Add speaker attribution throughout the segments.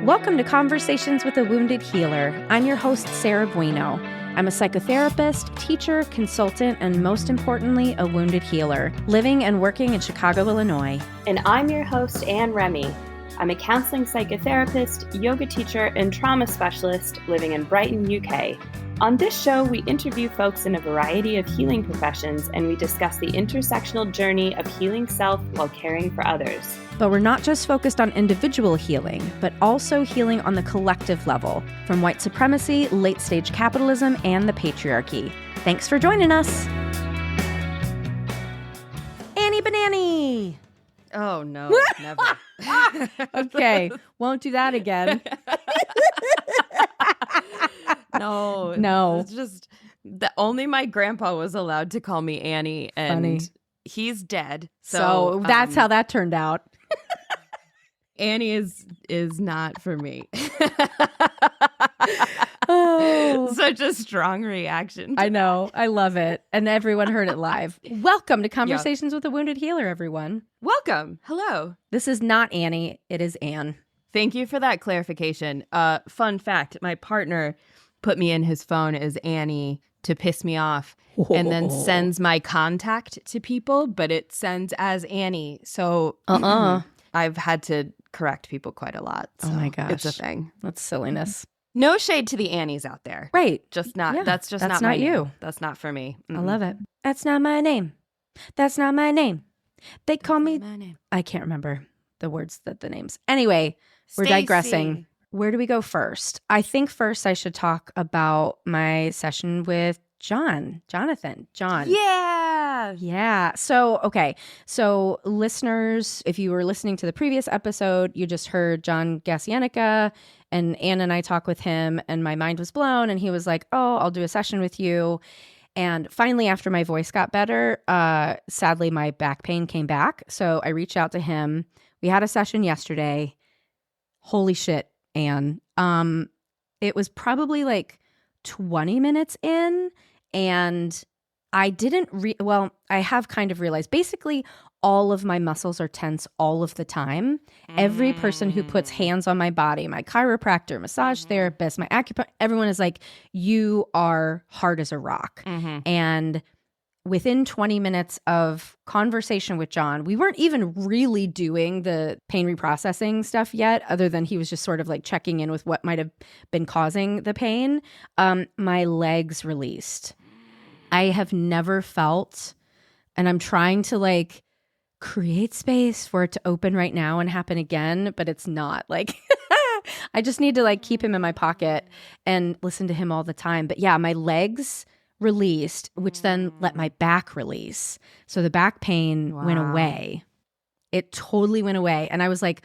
Speaker 1: Welcome to Conversations with a Wounded Healer. I'm your host, Sarah Bueno. I'm a psychotherapist, teacher, consultant, and most importantly, a wounded healer, living and working in Chicago, Illinois.
Speaker 2: And I'm your host, Anne Remy. I'm a counseling psychotherapist, yoga teacher, and trauma specialist living in Brighton, UK. On this show, we interview folks in a variety of healing professions, and we discuss the intersectional journey of healing self while caring for others.
Speaker 1: But we're not just focused on individual healing, but also healing on the collective level, from white supremacy, late-stage capitalism, and the patriarchy. Thanks for joining us. Annie Banani!
Speaker 3: Oh, no, never.
Speaker 1: Okay, won't do that again.
Speaker 3: No. It's just only my grandpa was allowed to call me Annie, and
Speaker 1: Funny.
Speaker 3: He's dead.
Speaker 1: So that's how that turned out.
Speaker 3: Annie is not for me.
Speaker 1: Oh.
Speaker 3: Such a strong reaction.
Speaker 1: I know. I love it. And everyone heard it live. Welcome to Conversations with a Wounded Healer, everyone.
Speaker 3: Welcome. Hello.
Speaker 1: This is not Annie. It is Anne.
Speaker 3: Thank you for that clarification. Fun fact, my partner put me in his phone as Annie to piss me off, and then sends my contact to people, but it sends as Annie. So I've had to correct people quite a lot. So
Speaker 1: Oh my gosh.
Speaker 3: It's a thing.
Speaker 1: That's silliness.
Speaker 3: No shade to the Annies out there.
Speaker 1: Right.
Speaker 3: Just not.
Speaker 1: Yeah,
Speaker 3: That's just
Speaker 1: that's
Speaker 3: not
Speaker 1: not
Speaker 3: my
Speaker 1: you.
Speaker 3: name. That's not for me.
Speaker 1: I love it. That's not my name. That's not my name. They call me.
Speaker 3: my name.
Speaker 1: I can't remember the words that the names. Anyway, we're digressing. Where do we go first? I think first I should talk about my session with John.
Speaker 3: Yeah.
Speaker 1: Yeah. So listeners, if you were listening to the previous episode, you just heard John Gasienica, and Anne and I talk with him, and my mind was blown, and he was like, oh, I'll do a session with you. And finally, after my voice got better, sadly, my back pain came back. So I reached out to him. We had a session yesterday. Holy shit, Anne. It was probably like 20 minutes in, and I didn't I have kind of realized basically all of my muscles are tense all of the time. Every person who puts hands on my body, my chiropractor, massage therapist, my acupuncturist, everyone is like, you are hard as a rock. And within 20 minutes of conversation with John, we weren't even really doing the pain reprocessing stuff yet, other than he was just sort of like checking in with what might have been causing the pain. My legs released. I have never felt, and I'm trying to like create space for it to open right now and happen again, but it's not. Like, I just need to like keep him in my pocket and listen to him all the time. But yeah, my legs released, which then let my back release. So the back pain went away. It totally went away. And I was like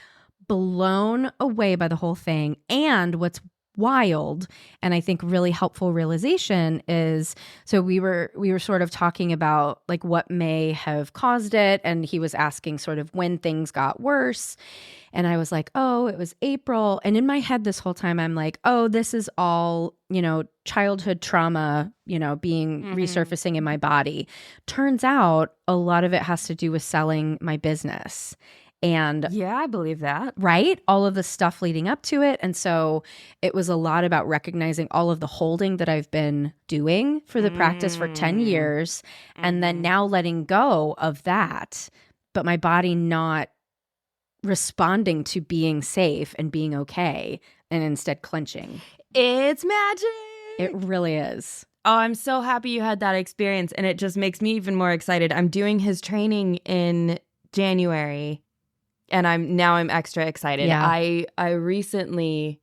Speaker 1: blown away by the whole thing. And what's wild, and I think really helpful realization is, so we were sort of talking about like what may have caused it, and he was asking sort of when things got worse, and I was like, oh, it was April. And in my head this whole time I'm like, oh, this is all, childhood trauma, being resurfacing in my body. Turns out a lot of it has to do with selling my business. And
Speaker 3: yeah, I believe that.
Speaker 1: Right? All of the stuff leading up to it. And so it was a lot about recognizing all of the holding that I've been doing for the practice for 10 years. And then now letting go of that, but my body not responding to being safe and being okay, and instead clenching.
Speaker 3: It's magic.
Speaker 1: It really is.
Speaker 3: Oh, I'm so happy you had that experience. And it just makes me even more excited. I'm doing his training in January. And I'm extra excited.
Speaker 1: Yeah.
Speaker 3: I recently,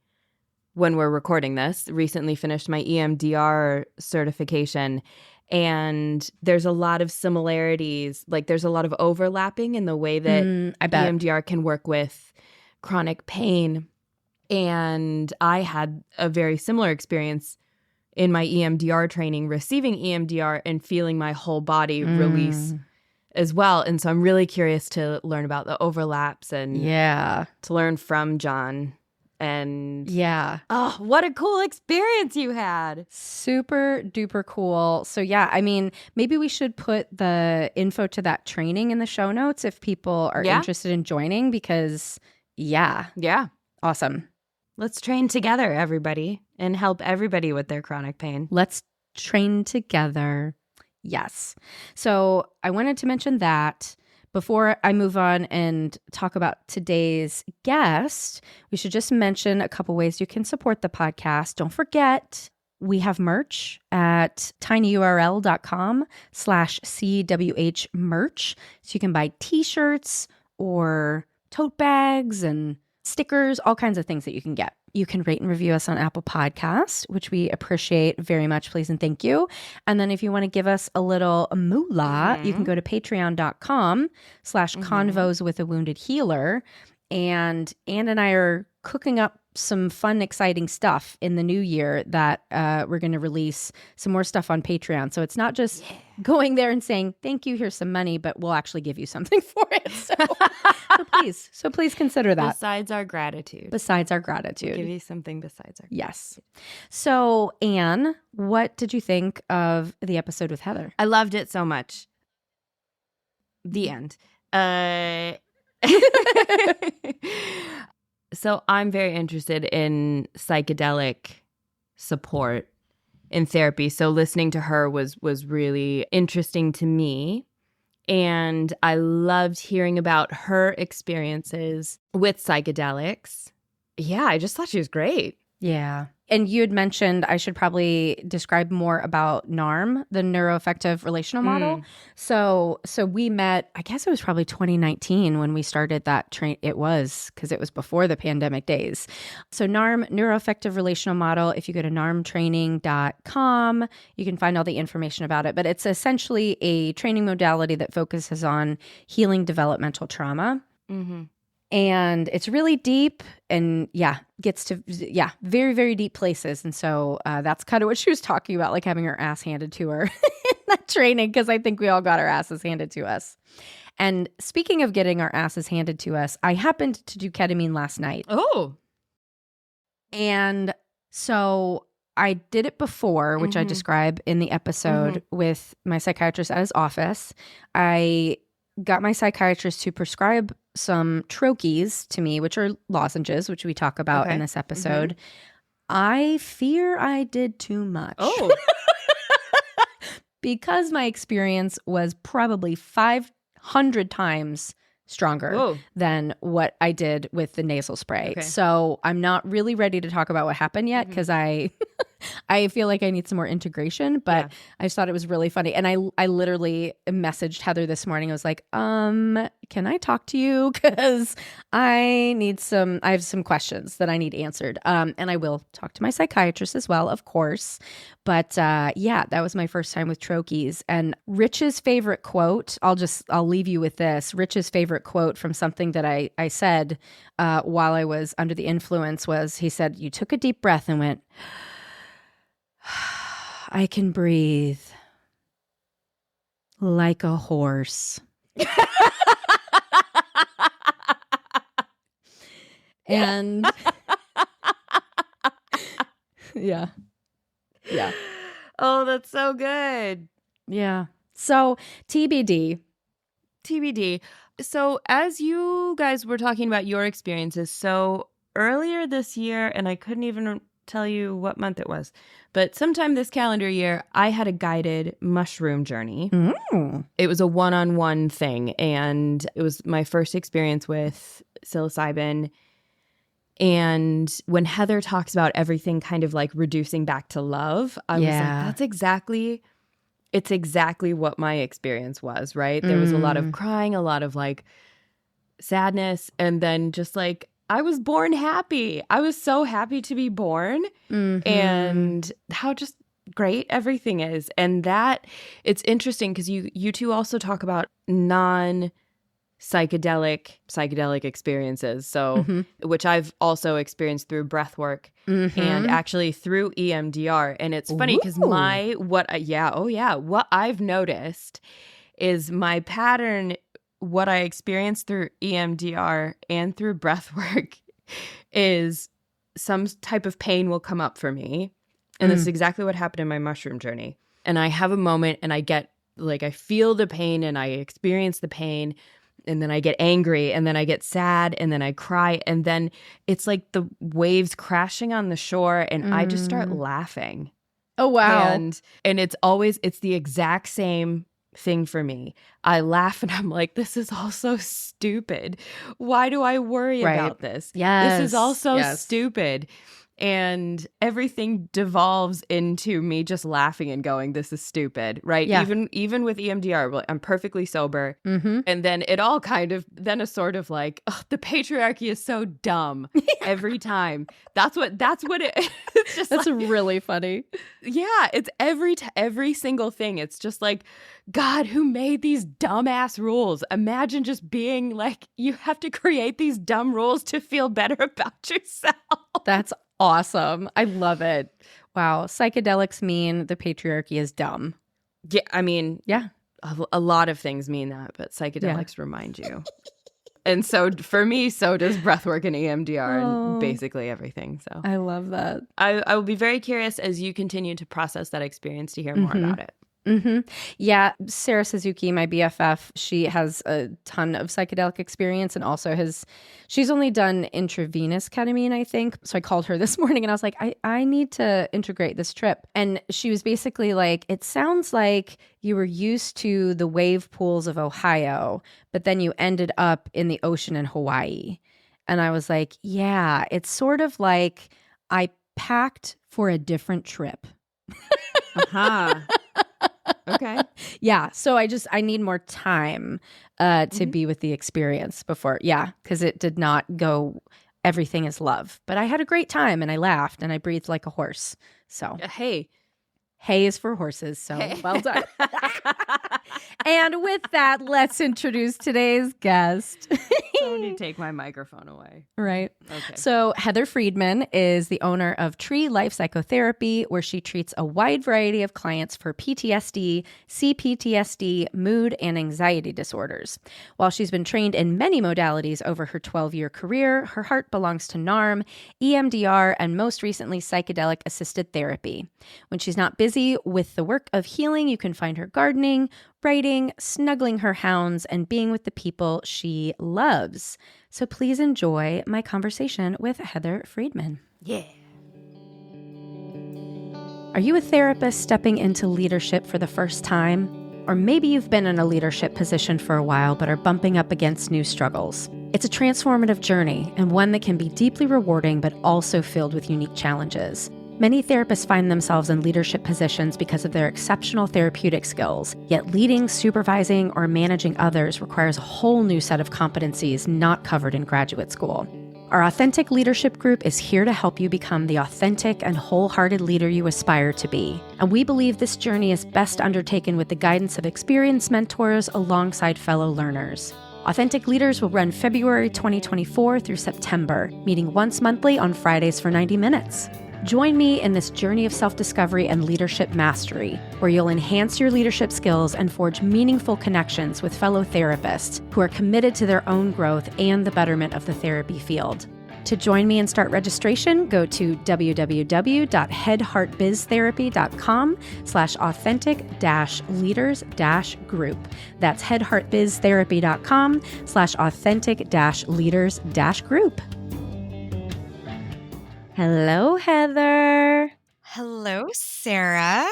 Speaker 3: when we're recording this, finished my EMDR certification. And there's a lot of similarities. Like there's a lot of overlapping in the way that EMDR can work with chronic pain. And I had a very similar experience in my EMDR training, receiving EMDR and feeling my whole body release as well. And so I'm really curious to learn about the overlaps and to learn from John. And oh, what a cool experience you had.
Speaker 1: Super duper cool. So yeah, I mean, maybe we should put the info to that training in the show notes if people are interested in joining, because awesome.
Speaker 3: Let's train together, everybody, and help everybody with their chronic pain.
Speaker 1: Let's train together. Yes. So I wanted to mention that. Before I move on and talk about today's guest, we should just mention a couple ways you can support the podcast. Don't forget, we have merch at tinyurl.com/CWH merch. So you can buy t-shirts or tote bags and stickers, all kinds of things that you can get. You can rate and review us on Apple Podcasts, which we appreciate very much. Please and thank you. And then if you want to give us a little moolah, you can go to patreon.com/convos with a wounded healer. And Anne and I are cooking up some fun, exciting stuff in the new year that we're going to release some more stuff on Patreon. So it's not just going there and saying, thank you, here's some money, but we'll actually give you something for it. So please consider that.
Speaker 3: Besides our gratitude.
Speaker 1: Give
Speaker 3: you something besides our gratitude.
Speaker 1: Yes. So Anne, what did you think of the episode with Heather?
Speaker 3: I loved it so much. The end. So I'm very interested in psychedelic support in therapy. So listening to her was really interesting to me. And I loved hearing about her experiences with psychedelics. Yeah, I just thought she was great.
Speaker 1: Yeah. And you had mentioned I should probably describe more about NARM, the neuroaffective relational model. So we met, I guess it was probably 2019 when we started that train. It was because it was before the pandemic days. So NARM, neuroaffective relational model, if you go to narmtraining.com, you can find all the information about it. But it's essentially a training modality that focuses on healing developmental trauma. Mm-hmm. And it's really deep and gets to, very, very deep places. And so that's kind of what she was talking about, like having her ass handed to her in that training, because I think we all got our asses handed to us. And speaking of getting our asses handed to us, I happened to do ketamine last night.
Speaker 3: Oh.
Speaker 1: And so I did it before, which I describe in the episode with my psychiatrist at his office. I got my psychiatrist to prescribe some troches to me, which are lozenges, which we talk about in this episode. I fear I did too much.
Speaker 3: Oh.
Speaker 1: Because my experience was probably 500 times stronger than what I did with the nasal spray. Okay. So I'm not really ready to talk about what happened yet because I feel like I need some more integration, but I just thought it was really funny. And I literally messaged Heather this morning. I was like, can I talk to you? Because I have some questions that I need answered. And I will talk to my psychiatrist as well, of course. But that was my first time with troches. And Rich's favorite quote, I'll leave you with this. Rich's favorite quote from something that I said while I was under the influence was, he said, you took a deep breath and went, I can breathe like a horse. And yeah.
Speaker 3: Oh, that's so good.
Speaker 1: Yeah. So TBD.
Speaker 3: So as you guys were talking about your experiences, so earlier this year, and I couldn't even tell you what month it was, but sometime this calendar year, I had a guided mushroom journey. It was a one-on-one thing, and it was my first experience with psilocybin. And when Heather talks about everything kind of like reducing back to love, I was like, it's exactly what my experience was, right? There was a lot of crying, a lot of like sadness, and then just like, I was born happy. I was so happy to be born and how just great everything is. And that it's interesting because you two also talk about psychedelic experiences. So, which I've also experienced through breath work and actually through EMDR. And it's funny because what I've noticed is my pattern, what I experienced through EMDR and through breath work is some type of pain will come up for me. And this is exactly what happened in my mushroom journey. And I have a moment and I get like, I feel the pain and I experience the pain. and then I get angry, and then I get sad, and then I cry, and then it's like the waves crashing on the shore, and I just start laughing.
Speaker 1: Oh, wow.
Speaker 3: And it's the exact same thing for me. I laugh and I'm like, this is all so stupid. Why do I worry about this?
Speaker 1: Yes.
Speaker 3: This is all so stupid. And everything devolves into me just laughing and going, this is stupid, right?
Speaker 1: Yeah.
Speaker 3: Even with EMDR, I'm perfectly sober.
Speaker 1: Mm-hmm.
Speaker 3: And then it all kind of, then a sort of like, oh, the patriarchy is so dumb every time. That's what it, it's just
Speaker 1: That's
Speaker 3: like,
Speaker 1: really funny.
Speaker 3: yeah, it's every single thing. It's just like, God, who made these dumbass rules? Imagine just being like, you have to create these dumb rules to feel better about yourself.
Speaker 1: That's awesome. I love it. Wow. Psychedelics mean the patriarchy is dumb.
Speaker 3: Yeah, I mean,
Speaker 1: Yeah.
Speaker 3: a lot of things mean that, but psychedelics remind you. And so for me, so does breathwork and EMDR and basically everything. So
Speaker 1: I love that.
Speaker 3: I will be very curious as you continue to process that experience to hear more about it.
Speaker 1: Mm-hmm. Yeah. Sarah Suzuki, my BFF, she has a ton of psychedelic experience and also she's only done intravenous ketamine, I think. So I called her this morning and I was like, I need to integrate this trip. And she was basically like, it sounds like you were used to the wave pools of Ohio, but then you ended up in the ocean in Hawaii. And I was like, yeah, it's sort of like I packed for a different trip.
Speaker 3: Uh-huh. Okay.
Speaker 1: Yeah. So I need more time to be with the experience before. Yeah. Because it did not go, everything is love. But I had a great time and I laughed and I breathed like a horse. So
Speaker 3: Hey.
Speaker 1: Hay is for horses. So well done. And with that, let's introduce today's guest.
Speaker 3: Somebody take my microphone away.
Speaker 1: Right.
Speaker 3: Okay.
Speaker 1: So Heather Friedman is the owner of Tree Life Psychotherapy, where she treats a wide variety of clients for PTSD, C-PTSD, mood, and anxiety disorders. While she's been trained in many modalities over her 12-year career, her heart belongs to NARM, EMDR, and most recently, psychedelic-assisted therapy. When she's not busy with the work of healing, you can find her gardening, writing, snuggling her hounds, and being with the people she loves. So please enjoy my conversation with Heather Friedman.
Speaker 3: Yeah.
Speaker 1: Are you a therapist stepping into leadership for the first time? Or maybe you've been in a leadership position for a while but are bumping up against new struggles. It's a transformative journey and one that can be deeply rewarding but also filled with unique challenges. Many therapists find themselves in leadership positions because of their exceptional therapeutic skills, yet leading, supervising, or managing others requires a whole new set of competencies not covered in graduate school. Our Authentic Leadership Group is here to help you become the authentic and wholehearted leader you aspire to be. And we believe this journey is best undertaken with the guidance of experienced mentors alongside fellow learners. Authentic Leaders will run February 2024 through September, meeting once monthly on Fridays for 90 minutes. Join me in this journey of self-discovery and leadership mastery, where you'll enhance your leadership skills and forge meaningful connections with fellow therapists who are committed to their own growth and the betterment of the therapy field. To join me and start registration, go to www.headheartbiztherapy.com/authentic-leaders-group. That's headheartbiztherapy.com/authentic-leaders-group. Hello, Heather.
Speaker 4: Hello, Sarah.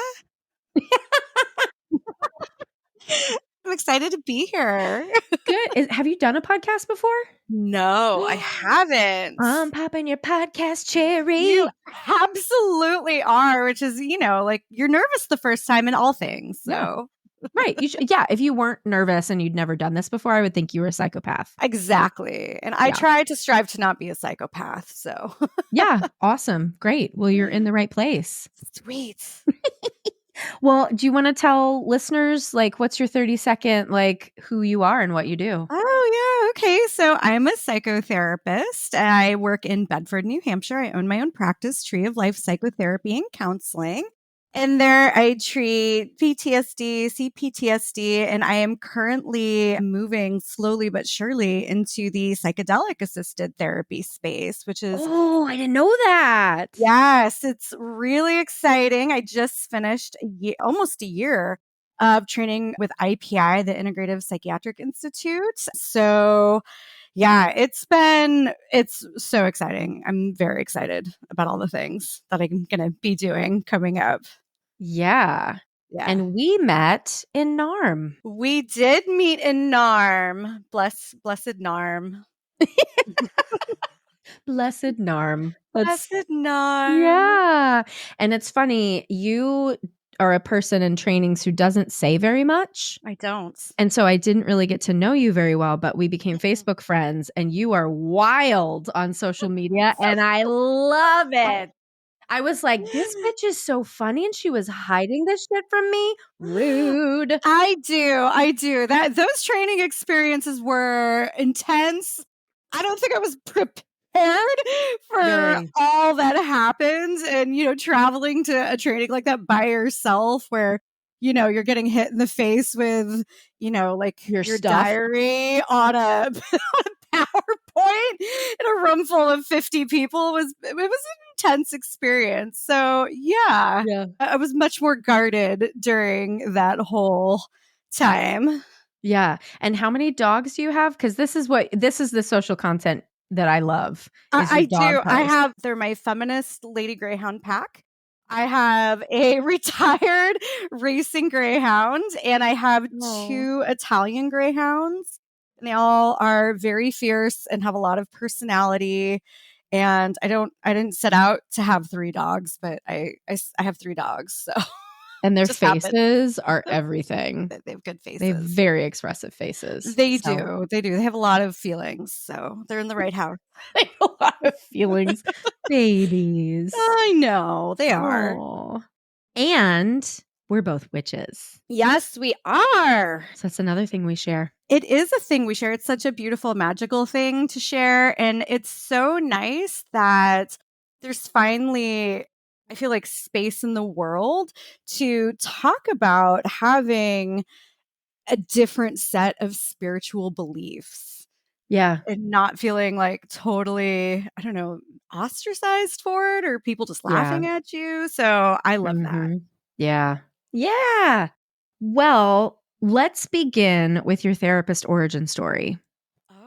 Speaker 4: I'm excited to be here.
Speaker 1: Good. Have you done a podcast before?
Speaker 4: No, I haven't.
Speaker 1: I'm popping your podcast cherry.
Speaker 4: You absolutely are, which is, like you're nervous the first time in all things. So.
Speaker 1: Right. Yeah. If you weren't nervous and you'd never done this before, I would think you were a psychopath.
Speaker 4: Exactly. And I try to strive to not be a psychopath. So.
Speaker 1: Yeah. Awesome. Great. Well, you're in the right place.
Speaker 4: Sweet.
Speaker 1: Well, do you want to tell listeners, what's your 30-second, who you are and what you do?
Speaker 4: Oh, yeah. Okay. So I'm a psychotherapist. I work in Bedford, New Hampshire. I own my own practice, Tree of Life Psychotherapy and Counseling. And there I treat PTSD, C-PTSD, and I am currently moving slowly but surely into the psychedelic-assisted therapy space, which is...
Speaker 1: Oh, I didn't know that.
Speaker 4: Yes, it's really exciting. I just finished almost a year of training with IPI, the Integrative Psychiatric Institute. So yeah, it's so exciting. I'm very excited about all the things that I'm going to be doing coming up.
Speaker 1: Yeah.
Speaker 4: Yeah.
Speaker 1: And we met in NARM.
Speaker 4: We did meet in NARM. Blessed NARM.
Speaker 1: Blessed NARM.
Speaker 4: Blessed NARM.
Speaker 1: Yeah. And it's funny, you are a person in trainings who doesn't say very much.
Speaker 4: I don't.
Speaker 1: And so I didn't really get to know you very well, but we became Facebook friends, and you are wild on social media and I love it. I was like, this bitch is so funny, and she was hiding this shit from me. Rude.
Speaker 4: I do. Those training experiences were intense. I don't think I was prepared for
Speaker 1: Very.
Speaker 4: all that happens. And, traveling to a training like that by yourself where, you're getting hit in the face with, like
Speaker 1: Your
Speaker 4: your
Speaker 1: stuff.
Speaker 4: diary on a PowerPoint in a room full of 50 people it was an intense experience. So yeah, I was much more guarded during that whole time.
Speaker 1: Yeah. And how many dogs do you have? Because this is the social content that I love.
Speaker 4: I do. They're my feminist Lady Greyhound pack. I have a retired racing greyhound, and I have 2 Italian greyhounds. And they all are very fierce and have a lot of personality. And I didn't set out to have 3 dogs, but I have 3 dogs. So.
Speaker 1: And their faces are everything.
Speaker 4: They have good faces.
Speaker 1: They have very expressive faces.
Speaker 4: They do. They have a lot of feelings. So they're in the right house.
Speaker 1: They have a lot of feelings. Babies.
Speaker 4: I know. They are.
Speaker 1: Aww. And we're both witches.
Speaker 4: Yes, we are.
Speaker 1: So that's another thing we share.
Speaker 4: It is a thing we share. It's such a beautiful, magical thing to share. And it's so nice that there's finally, I feel like, space in the world to talk about having a different set of spiritual beliefs.
Speaker 1: Yeah.
Speaker 4: And not feeling like totally, I don't know, ostracized for it or people just laughing at you. So I love that.
Speaker 1: Yeah. Yeah. Well, let's begin with your therapist origin story.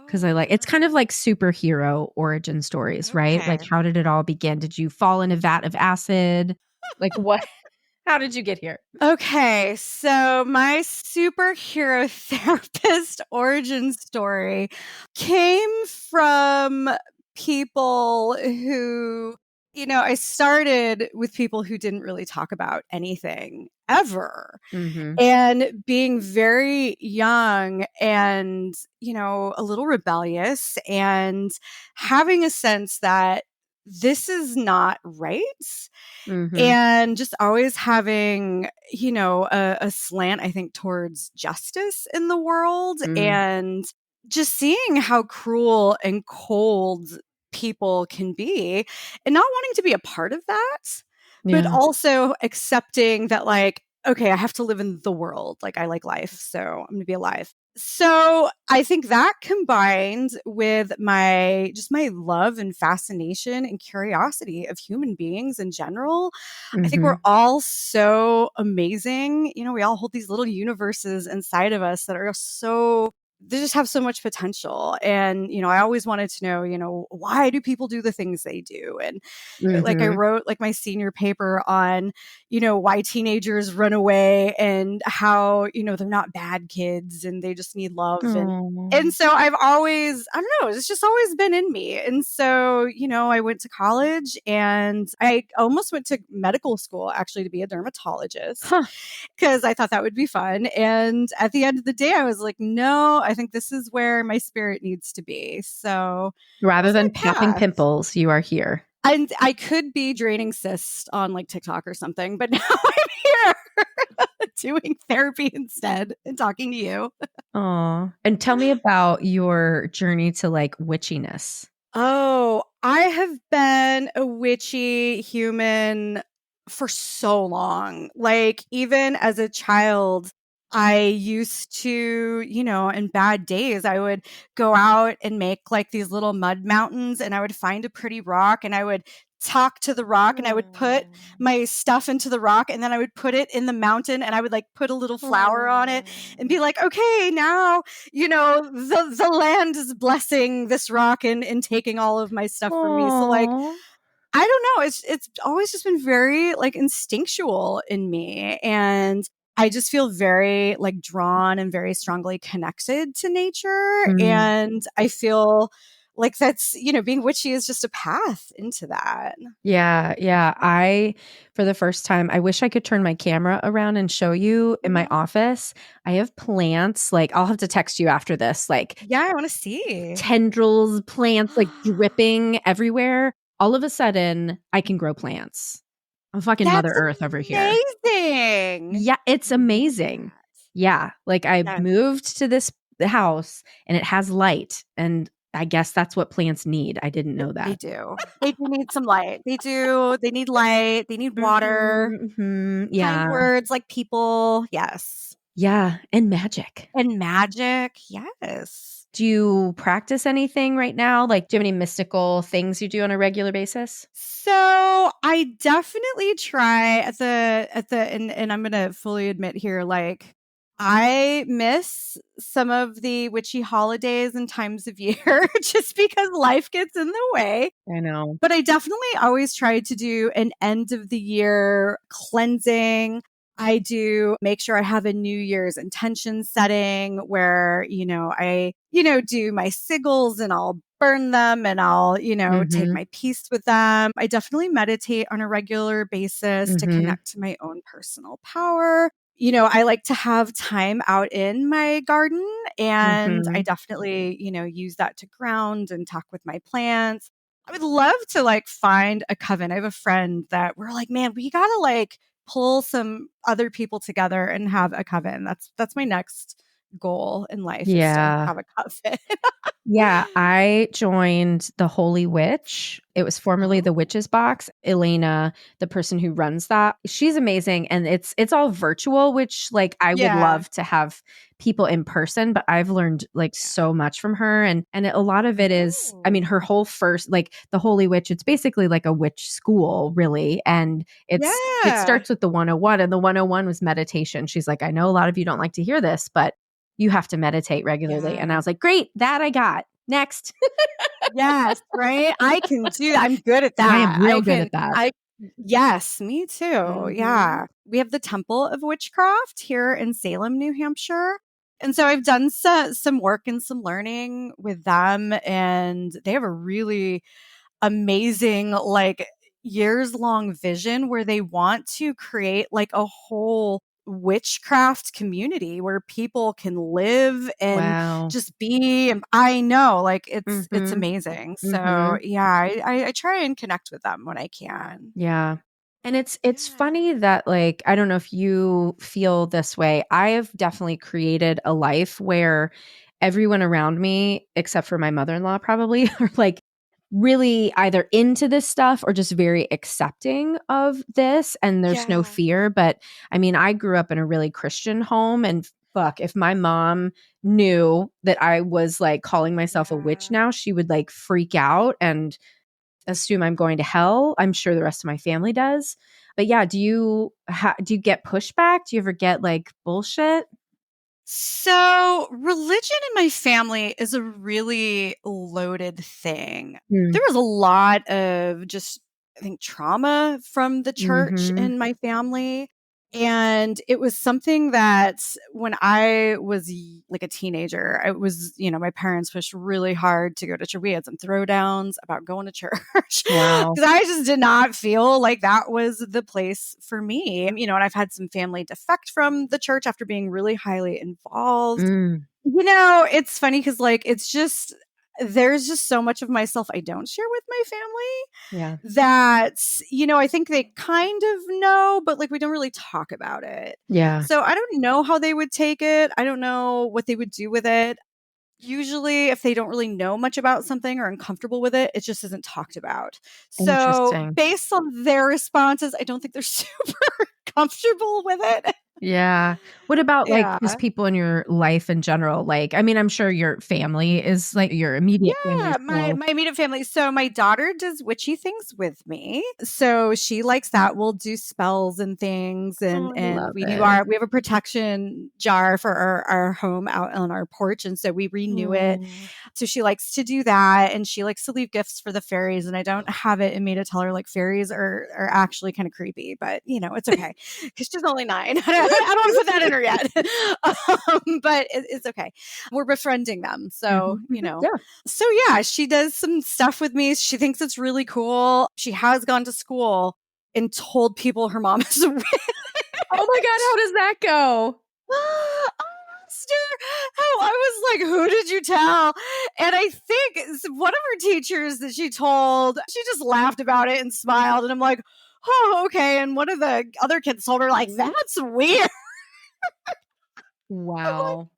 Speaker 1: Because it's kind of like superhero origin stories, right? Like, how did it all begin? Did you fall in a vat of acid? Like, what? How did you get here?
Speaker 4: Okay, so my superhero therapist origin story came from people who, I started with people who didn't really talk about anything ever. And being very young and, a little rebellious and having a sense that this is not right. And just always having, a slant, I think, towards justice in the world and just seeing how cruel and cold people can be and not wanting to be a part of that, but also accepting that, like, okay, I have to live in the world. Like, I like life, so I'm going to be alive. So I think that combined with my love and fascination and curiosity of human beings in general, I think we're all so amazing. We all hold these little universes inside of us that are they just have so much potential. And, I always wanted to know, why do people do the things they do? And like I wrote like my senior paper on, why teenagers run away and how, they're not bad kids and they just need love. And so I've always, I don't know, it's just always been in me. And so, I went to college and I almost went to medical school actually to be a dermatologist because I thought that would be fun. And at the end of the day, I was like, no, I think this is where my spirit needs to be. So
Speaker 1: rather than popping pimples, you are here.
Speaker 4: And I could be draining cysts on like TikTok or something, but now I'm here doing therapy instead and talking to you.
Speaker 1: Aw. And tell me about your journey to like witchiness.
Speaker 4: Oh, I have been a witchy human for so long. Like, even as a child, I used to, in bad days, I would go out and make like these little mud mountains, and I would find a pretty rock and I would talk to the rock and I would put my stuff into the rock, and then I would put it in the mountain, and I would like put a little flower on it and be like, okay, now, the land is blessing this rock and taking all of my stuff from me. So like,
Speaker 1: Aw.
Speaker 4: I don't know. It's always just been very like instinctual in me. And I just feel very like drawn and very strongly connected to nature.
Speaker 1: Mm.
Speaker 4: And I feel like that's, being witchy is just a path into that.
Speaker 1: Yeah, yeah. For the first time, I wish I could turn my camera around and show you in my office. I have plants, like I'll have to text you after this, like
Speaker 4: Yeah, I want to see.
Speaker 1: tendrils, plants like dripping everywhere. All of a sudden, I can grow plants. I'm fucking Mother
Speaker 4: That's
Speaker 1: Earth over here.
Speaker 4: amazing.
Speaker 1: Yeah, it's amazing. Yeah, like I moved to this house and it has light, and I guess that's what plants need. I didn't know that.
Speaker 4: They do. They do need some light. They do. They need light. They need water.
Speaker 1: Yeah.
Speaker 4: Kind words like people. Yes.
Speaker 1: Yeah, and magic.
Speaker 4: And magic. Yes.
Speaker 1: Do you practice anything right now? Like, do you have any mystical things you do on a regular basis?
Speaker 4: So I definitely try and I'm gonna fully admit here, like I miss some of the witchy holidays and times of year just because life gets in the way.
Speaker 1: I know.
Speaker 4: But I definitely always try to do an end of the year cleansing. I do make sure I have a New Year's intention setting where, I, do my sigils and I'll burn them and I'll, take my peace with them. I definitely meditate on a regular basis to connect to my own personal power. I like to have time out in my garden, and I definitely, use that to ground and talk with my plants. I would love to like find a coven. I have a friend that we're like, man, we gotta like pull some other people together and have a coven. That's my next goal in life.
Speaker 1: Yeah.
Speaker 4: Is to have a coven.
Speaker 1: Yeah, I joined the Holy Witch. It was formerly the Witch's Box. Elena, the person who runs that, she's amazing, and it's all virtual, which like I would love to have people in person, but I've learned like so much from her, and a lot of it is, I mean, her whole first, like the Holy Witch, it's basically like a witch school, really, and it starts with the 101, and the 101 was meditation. She's like, I know a lot of you don't like to hear this, but you have to meditate regularly. And I was like, great, that I got. Next.
Speaker 4: Yes, right? I can do that. I'm good at that.
Speaker 1: I am real good at that.
Speaker 4: Yes, me too. Yeah. We have the Temple of Witchcraft here in Salem, New Hampshire. And so I've done some work and some learning with them, and they have a really amazing, like years long vision where they want to create like a whole witchcraft community where people can live and just be. And I know, like it's amazing. So yeah, I try and connect with them when I can.
Speaker 1: Yeah. And it's funny that like, I don't know if you feel this way. I have definitely created a life where everyone around me, except for my mother-in-law probably, are like really either into this stuff or just very accepting of this, and there's no fear. But I mean, I grew up in a really Christian home, and fuck, if my mom knew that I was like calling myself a witch now, she would like freak out and assume I'm going to hell. I'm sure the rest of my family does. But yeah, do you get pushback? Do you ever get like bullshit?
Speaker 4: So religion in my family is a really loaded thing. There was a lot of just, I think, trauma from the church in my family. And it was something that when I was like a teenager, it was, my parents pushed really hard to go to church. We had some throwdowns about going to church.
Speaker 1: Wow.
Speaker 4: Because I just did not feel like that was the place for me. And I've had some family defect from the church after being really highly involved. It's funny because like, there's just so much of myself I don't share with my family that, I think they kind of know, but like we don't really talk about it.
Speaker 1: Yeah.
Speaker 4: So I don't know how they would take it. I don't know what they would do with it. Usually if they don't really know much about something or uncomfortable with it, it just isn't talked about. So based on their responses, I don't think they're super comfortable with it.
Speaker 1: Yeah. What about like
Speaker 4: Yeah.
Speaker 1: just people in your life in general? Like, I mean, I'm sure your family is like your immediate family.
Speaker 4: Yeah, my
Speaker 1: So
Speaker 4: my immediate family. So my daughter does witchy things with me. So she likes that. We'll do spells and things, and
Speaker 1: oh, I
Speaker 4: and
Speaker 1: love it.
Speaker 4: we have a protection jar for our home out on our porch, and so we renew it.
Speaker 1: Oh.
Speaker 4: So she likes to do that, and she likes to leave gifts for the fairies. And I don't have it in me to tell her like fairies are actually kind of creepy, but it's okay because she's only 9. I don't want to put that in her yet, but it's okay. We're befriending them, so
Speaker 1: Mhm, mhm. Yeah.
Speaker 4: So yeah, she does some stuff with me. She thinks it's really cool. She has gone to school and told people her mom is a witch.
Speaker 1: Oh my God, how does that go?
Speaker 4: I asked her how I was like, who did you tell? And I think one of her teachers that she told, she just laughed about it and smiled. And I'm like, oh, okay. And one of the other kids told her, like, that's weird. I'm like,
Speaker 1: Wow.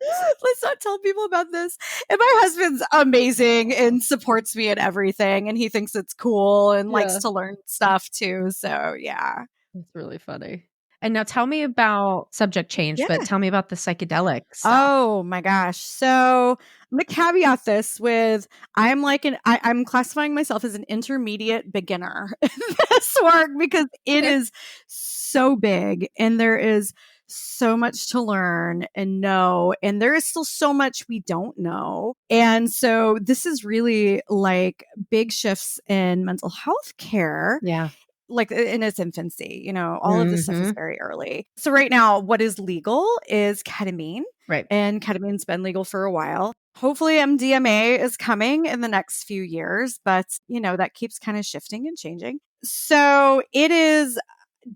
Speaker 4: let's not tell people about this. And my husband's amazing and supports me in everything. And he thinks it's cool and likes
Speaker 1: Yeah.
Speaker 4: to learn stuff too. So yeah.
Speaker 1: That's really funny. And now tell me about subject change,
Speaker 4: Yeah.
Speaker 1: but tell me about the psychedelic stuff.
Speaker 4: Oh my gosh. So I'm gonna caveat this with I'm classifying myself as an intermediate beginner in this work because it
Speaker 1: Okay.
Speaker 4: is so big and there is so much to learn and know, and there is still so much we don't know. And so this is really like big shifts in mental health care,
Speaker 1: Yeah.
Speaker 4: like in its infancy, all of this stuff is
Speaker 1: Mhm.
Speaker 4: very early. So right now, what is legal is ketamine,
Speaker 1: Right.
Speaker 4: and ketamine's been legal for a while. Hopefully MDMA is coming in the next few years, but that keeps kind of shifting and changing. So it is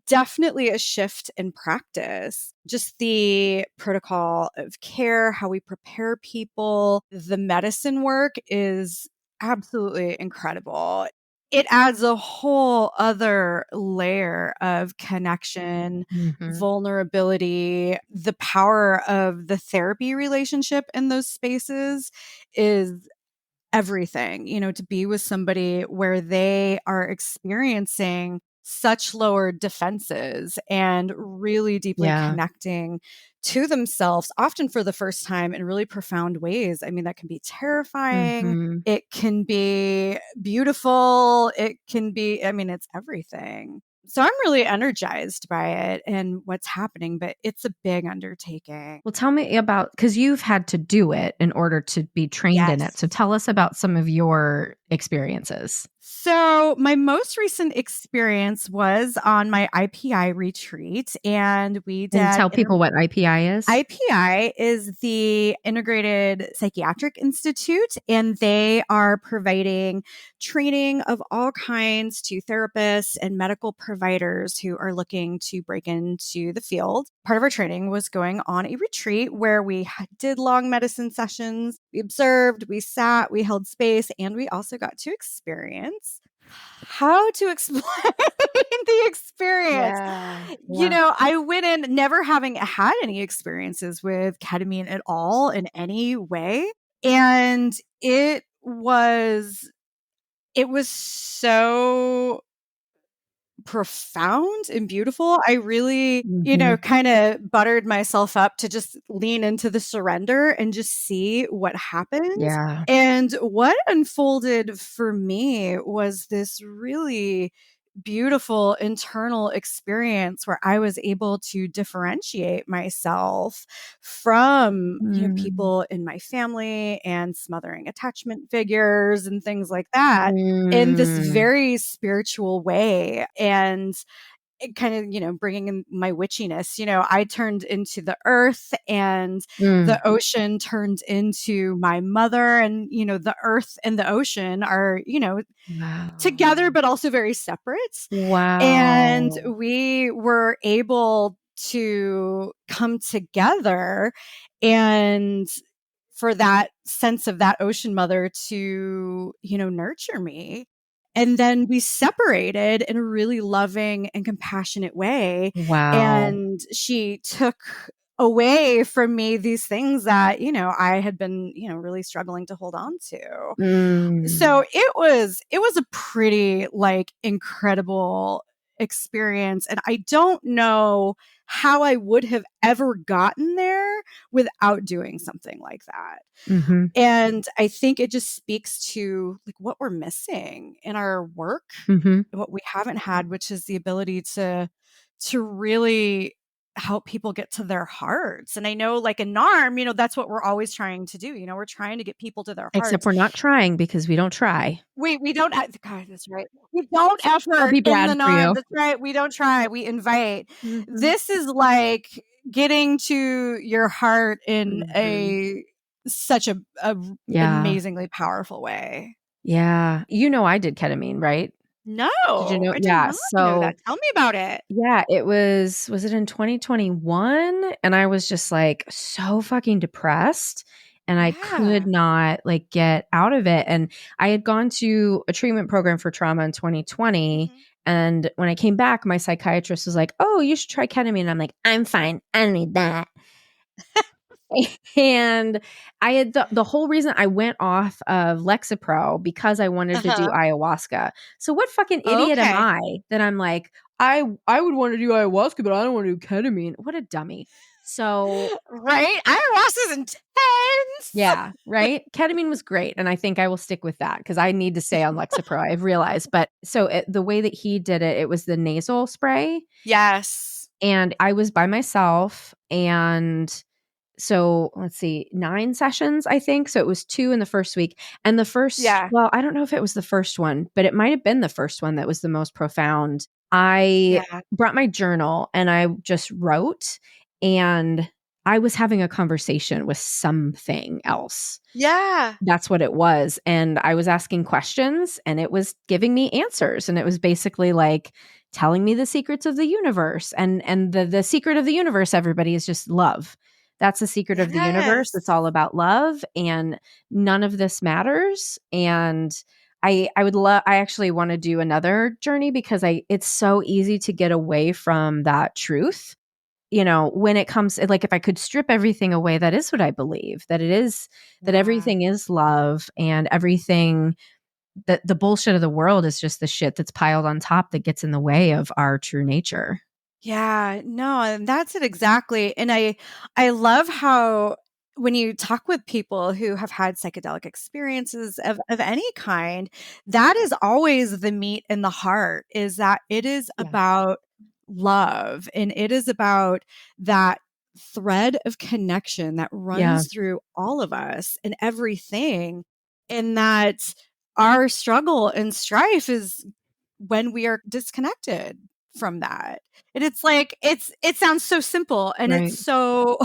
Speaker 4: definitely a shift in practice. Just the protocol of care, how we prepare people, the medicine work is absolutely incredible. It adds a whole other layer of connection,
Speaker 1: Mhm.
Speaker 4: vulnerability. The power of the therapy relationship in those spaces is everything, to be with somebody where they are experiencing such lower defenses and really deeply
Speaker 1: Yeah.
Speaker 4: connecting to themselves, often for the first time in really profound ways. I mean, that can be terrifying.
Speaker 1: Mhm.
Speaker 4: It can be beautiful. It can be, I mean, it's everything. So I'm really energized by it and what's happening, but it's a big undertaking.
Speaker 1: Well, tell me about because you've had to do it in order to be trained in it. So
Speaker 4: Yes.
Speaker 1: tell us about some of your experiences.
Speaker 4: So, my most recent experience was on my IPI retreat, and we
Speaker 1: And
Speaker 4: did
Speaker 1: tell people what IPI is.
Speaker 4: IPI is the Integrated Psychiatric Institute, and they are providing training of all kinds to therapists and medical providers who are looking to break into the field. Part of our training was going on a retreat where we did long medicine sessions. We observed, we sat, we held space, and we also got to experience how to explain the experience.
Speaker 1: Yeah. Yeah.
Speaker 4: I went in never having had any experiences with ketamine at all in any way. And it was so profound and beautiful. I really,
Speaker 1: Mhm.
Speaker 4: kind of buttered myself up to just lean into the surrender and just see what happens.
Speaker 1: Yeah.
Speaker 4: And what unfolded for me was this really beautiful internal experience where I was able to differentiate myself from,
Speaker 1: Mm.
Speaker 4: people in my family and smothering attachment figures and things like that in this
Speaker 1: Mm.
Speaker 4: very spiritual way. And it kind of, bringing in my witchiness, I turned into the earth and
Speaker 1: Mm.
Speaker 4: the ocean turned into my mother. And, the earth and the ocean are, together,
Speaker 1: Wow.
Speaker 4: but also very separate. And
Speaker 1: Wow.
Speaker 4: we were able to come together and for that sense of that ocean mother to, nurture me. And then we separated in a really loving and compassionate way.
Speaker 1: Wow.
Speaker 4: And she took away from me these things that, I had been, really struggling to hold on to.
Speaker 1: Mm.
Speaker 4: So it was a pretty like incredible experience. And I don't know how I would have ever gotten there without doing something like that.
Speaker 1: Mm-hmm.
Speaker 4: And I think it just speaks to like what we're missing in our work,
Speaker 1: Mm-hmm.
Speaker 4: what we haven't had, which is the ability to really help people get to their hearts. And I know like in NARM, that's what we're always trying to do. We're trying to get people to their
Speaker 1: Except
Speaker 4: hearts.
Speaker 1: we're not trying because we don't try.
Speaker 4: We don't, God, that's right. We don't
Speaker 1: I'll
Speaker 4: effort
Speaker 1: be
Speaker 4: in
Speaker 1: Brad
Speaker 4: the
Speaker 1: for
Speaker 4: NARM.
Speaker 1: you.
Speaker 4: That's right. We don't try. We invite.
Speaker 1: Mm-hmm.
Speaker 4: This is like getting to your heart in
Speaker 3: Mhm.
Speaker 4: such a
Speaker 1: Yeah.
Speaker 4: amazingly powerful way.
Speaker 1: Yeah. I did ketamine, right?
Speaker 4: No,
Speaker 1: Did you know?
Speaker 4: I did
Speaker 1: Yeah.
Speaker 4: not know
Speaker 1: So
Speaker 4: that. Tell me about it.
Speaker 1: yeah, was it in 2021? And I was just like so fucking depressed and I could
Speaker 4: Yeah.
Speaker 1: not like get out of it. And I had gone to a treatment program for trauma in 2020.
Speaker 4: Mhm.
Speaker 1: And when I came back, my psychiatrist was like, "Oh, you should try ketamine." And I'm like, "I'm fine. I don't need that." And I had the whole reason I went off of Lexapro because I wanted to do
Speaker 4: Uh-huh.
Speaker 1: ayahuasca. So what fucking idiot am
Speaker 4: Okay.
Speaker 1: I that I'm like, I would want to do ayahuasca, but I don't want to do ketamine. What a dummy. So
Speaker 4: Right? Ayahuasca's intense.
Speaker 1: yeah, right. Ketamine was great. And I think I will stick with that because I need to stay on Lexapro, I've realized. But so the way that he did it, it was the nasal spray.
Speaker 4: Yes.
Speaker 1: And I was by myself and so let's see, 9 sessions, I think. So it was 2 in the first week. And
Speaker 4: Yeah.
Speaker 1: well, I don't know if it was the first one, but it might have been the first one that was the most profound. I
Speaker 4: Yeah.
Speaker 1: brought my journal and I just wrote, and I was having a conversation with something else.
Speaker 4: Yeah.
Speaker 1: That's what it was. And I was asking questions and it was giving me answers. And it was basically like telling me the secrets of the universe. And the secret of the universe, everybody, is just love. That's the secret of the universe. It's
Speaker 4: Yes.
Speaker 1: all about love and none of this matters. And I actually want to do another journey because it's so easy to get away from that truth. When it comes like if I could strip everything away, that is what I believe, that it is, that
Speaker 4: Yeah.
Speaker 1: everything is love and everything, that the bullshit of the world is just the shit that's piled on top that gets in the way of our true nature.
Speaker 4: Yeah, no, and that's it exactly. And I love how when you talk with people who have had psychedelic experiences of any kind, that is always the meat in the heart, is that it is
Speaker 1: Yeah.
Speaker 4: about love and it is about that thread of connection that
Speaker 1: Yeah.
Speaker 4: runs through all of us and everything. And that our struggle and strife is when we are disconnected from that. And it's like it sounds so simple and it's
Speaker 1: Right.
Speaker 4: so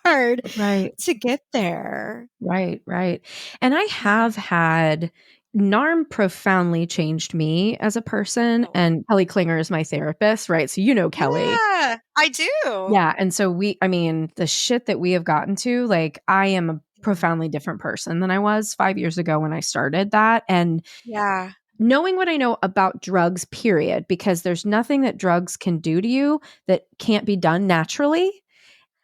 Speaker 4: hard
Speaker 1: Right.
Speaker 4: to get there.
Speaker 1: Right. Right. And I have had NARM profoundly changed me as a person.
Speaker 4: Oh.
Speaker 1: And Kelly Klinger is my therapist, right? So Kelly.
Speaker 4: Yeah, I do.
Speaker 1: Yeah. And so the shit that we have gotten to, like, I am a profoundly different person than I was 5 years ago when I started that. And
Speaker 4: Yeah.
Speaker 1: knowing what I know about drugs, period, because there's nothing that drugs can do to you that can't be done naturally.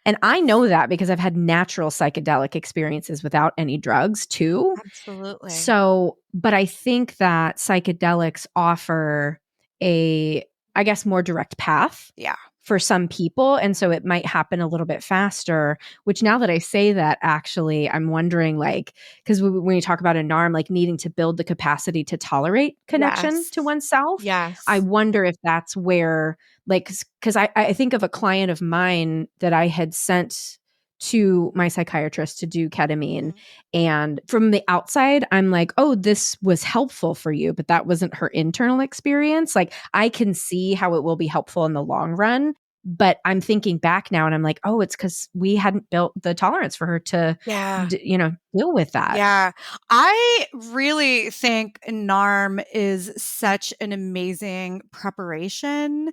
Speaker 1: And I know that because I've had natural psychedelic experiences without any drugs too.
Speaker 4: Absolutely.
Speaker 1: So, but I think that psychedelics offer I guess, more direct path.
Speaker 4: Yeah.
Speaker 1: For some people. And so it might happen a little bit faster, which now that I say that, actually, I'm wondering, like, because when you talk about a NARM, like needing to build the capacity to tolerate connection
Speaker 4: Yes.
Speaker 1: to oneself,
Speaker 4: Yes.
Speaker 1: I wonder if that's where, like, because I think of a client of mine that I had sent to my psychiatrist to do ketamine.
Speaker 4: Mhm.
Speaker 1: And from the outside, I'm like, oh, this was helpful for you, but that wasn't her internal experience. Like, I can see how it will be helpful in the long run. But I'm thinking back now and I'm like, oh, it's because we hadn't built the tolerance for her to,
Speaker 4: Yeah.
Speaker 1: deal with that.
Speaker 4: Yeah. I really think NARM is such an amazing preparation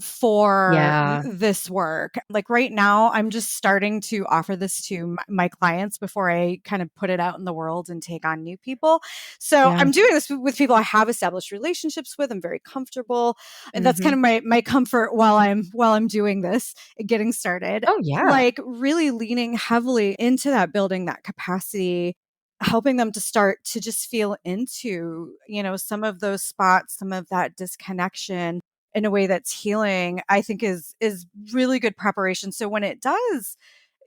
Speaker 4: for
Speaker 1: Yeah.
Speaker 4: this work. Like right now, I'm just starting to offer this to my clients before I kind of put it out in the world and take on new people. So
Speaker 1: Yeah.
Speaker 4: I'm doing this with people I have established relationships with. I'm very comfortable, and that's kind of my comfort while I'm doing this, getting started.
Speaker 1: Oh, yeah.
Speaker 4: Like really leaning heavily into that, building that capacity, helping them to start to just feel into, some of those spots, some of that disconnection, in a way that's healing, I think is really good preparation. So when it does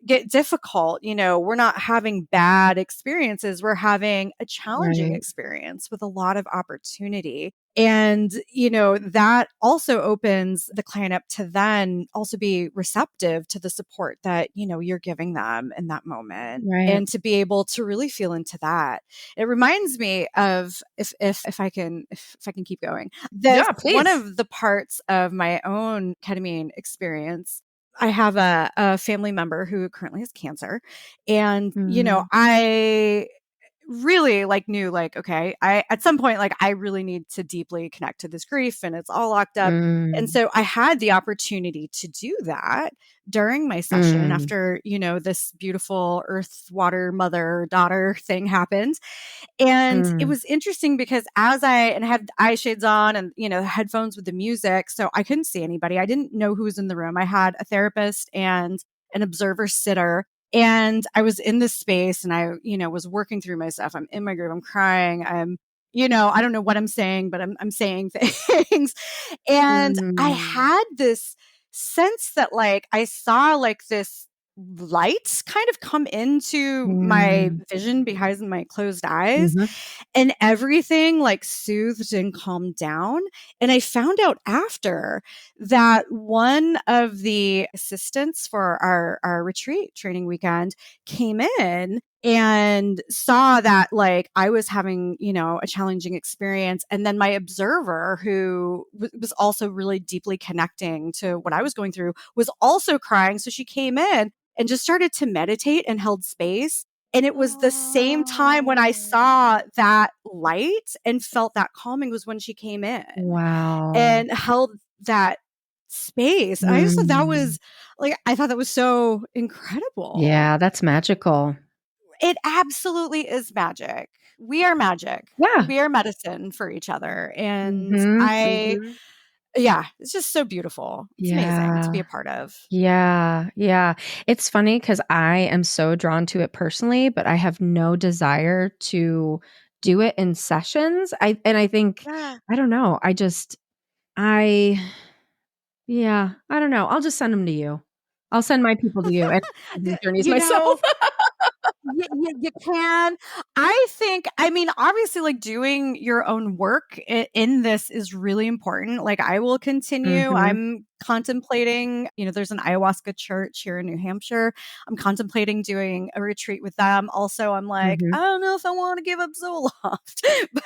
Speaker 4: get difficult, we're not having bad experiences. We're having a challenging
Speaker 1: Right.
Speaker 4: experience with a lot of opportunity. And, that also opens the client up to then also be receptive to the support that, you're giving them in that moment.
Speaker 1: Right.
Speaker 4: And to be able to really feel into that. It reminds me of if I can keep going.
Speaker 1: Yeah,
Speaker 4: One
Speaker 1: please.
Speaker 4: of the parts of my own ketamine experience, I have a family member who currently has cancer. And,
Speaker 1: Mm.
Speaker 4: I really knew okay, I at some point I really need to deeply connect to this grief and it's all locked up. And
Speaker 1: Mm.
Speaker 4: so I had the opportunity to do that during my session
Speaker 1: Mm.
Speaker 4: after, this beautiful earth, water, mother, daughter thing happened. And it
Speaker 1: Mm.
Speaker 4: was interesting because I had eye shades on and, headphones with the music. So I couldn't see anybody. I didn't know who was in the room. I had a therapist and an observer sitter. And I was in this space and I, was working through my stuff. I'm in my groove. I'm crying. I don't know what I'm saying, but I'm saying things. And I
Speaker 1: Mm.
Speaker 4: had this sense that I saw this light kind of come into my
Speaker 1: Mm.
Speaker 4: vision behind my closed eyes,
Speaker 1: Mhm.
Speaker 4: and everything soothed and calmed down. And I found out after that one of the assistants for our retreat training weekend came in and saw that I was having, a challenging experience. And then my observer, who was also really deeply connecting to what I was going through, was also crying. So she came in and just started to meditate and held space. And it was the same time when I saw that light and felt that calming was when she came in
Speaker 1: Wow.
Speaker 4: and held that space. I just thought that
Speaker 1: Mm.
Speaker 4: was I thought that was so incredible.
Speaker 1: Yeah, that's magical.
Speaker 4: It absolutely is magic. We are magic.
Speaker 1: Yeah.
Speaker 4: We are medicine for each other. And
Speaker 1: Mhm. Mhm.
Speaker 4: yeah, it's just so beautiful. It's amazing to be
Speaker 1: Yeah.
Speaker 4: a part of.
Speaker 1: Yeah, yeah. It's funny because I am so drawn to it personally, but I have no desire to do it in sessions. I think
Speaker 4: Yeah.
Speaker 1: I don't know. I yeah, I don't know. I'll just send them to you. I'll send my people to you and do these journeys
Speaker 4: You
Speaker 1: myself.
Speaker 4: know, you can. I mean, obviously, doing your own work in this is really important. I will continue.
Speaker 1: Mhm.
Speaker 4: I'm contemplating, there's an ayahuasca church here in New Hampshire. I'm contemplating doing a retreat with them. Also, I'm I
Speaker 1: Mhm.
Speaker 4: don't know if I want to give up Zoloft, but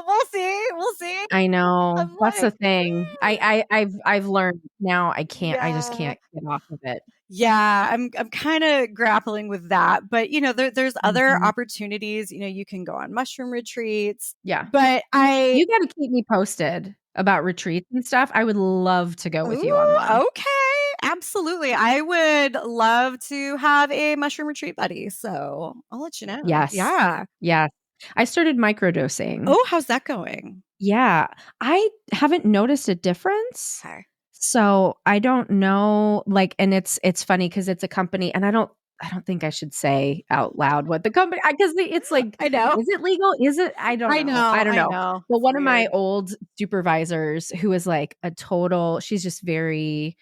Speaker 4: we'll see. We'll see.
Speaker 1: I know.
Speaker 4: I'm
Speaker 1: That's the thing. I've learned now I just
Speaker 4: yeah.
Speaker 1: can't get off of it.
Speaker 4: Yeah, I'm kind of grappling with that, but there's other
Speaker 1: Mhm.
Speaker 4: opportunities. You can go on mushroom retreats,
Speaker 1: Yeah.
Speaker 4: but
Speaker 1: You gotta keep me posted about retreats and stuff. I would love to go with you on
Speaker 4: ooh,
Speaker 1: one.
Speaker 4: okay, absolutely. I would love to have a mushroom retreat buddy, so I'll let you know.
Speaker 1: Yes.
Speaker 4: Yeah.
Speaker 1: Yes. I started microdosing.
Speaker 4: Oh, how's that going?
Speaker 1: Yeah. I haven't noticed a difference.
Speaker 4: Okay.
Speaker 1: So, I don't know, and it's funny because it's a company and I don't think I should say out loud what the company, because it's
Speaker 4: I know.
Speaker 1: is it legal? Is it? I don't
Speaker 4: I
Speaker 1: know.
Speaker 4: know.
Speaker 1: I don't
Speaker 4: I
Speaker 1: know.
Speaker 4: know.
Speaker 1: But
Speaker 4: It's
Speaker 1: one of my
Speaker 4: weird.
Speaker 1: old supervisors who is she's just very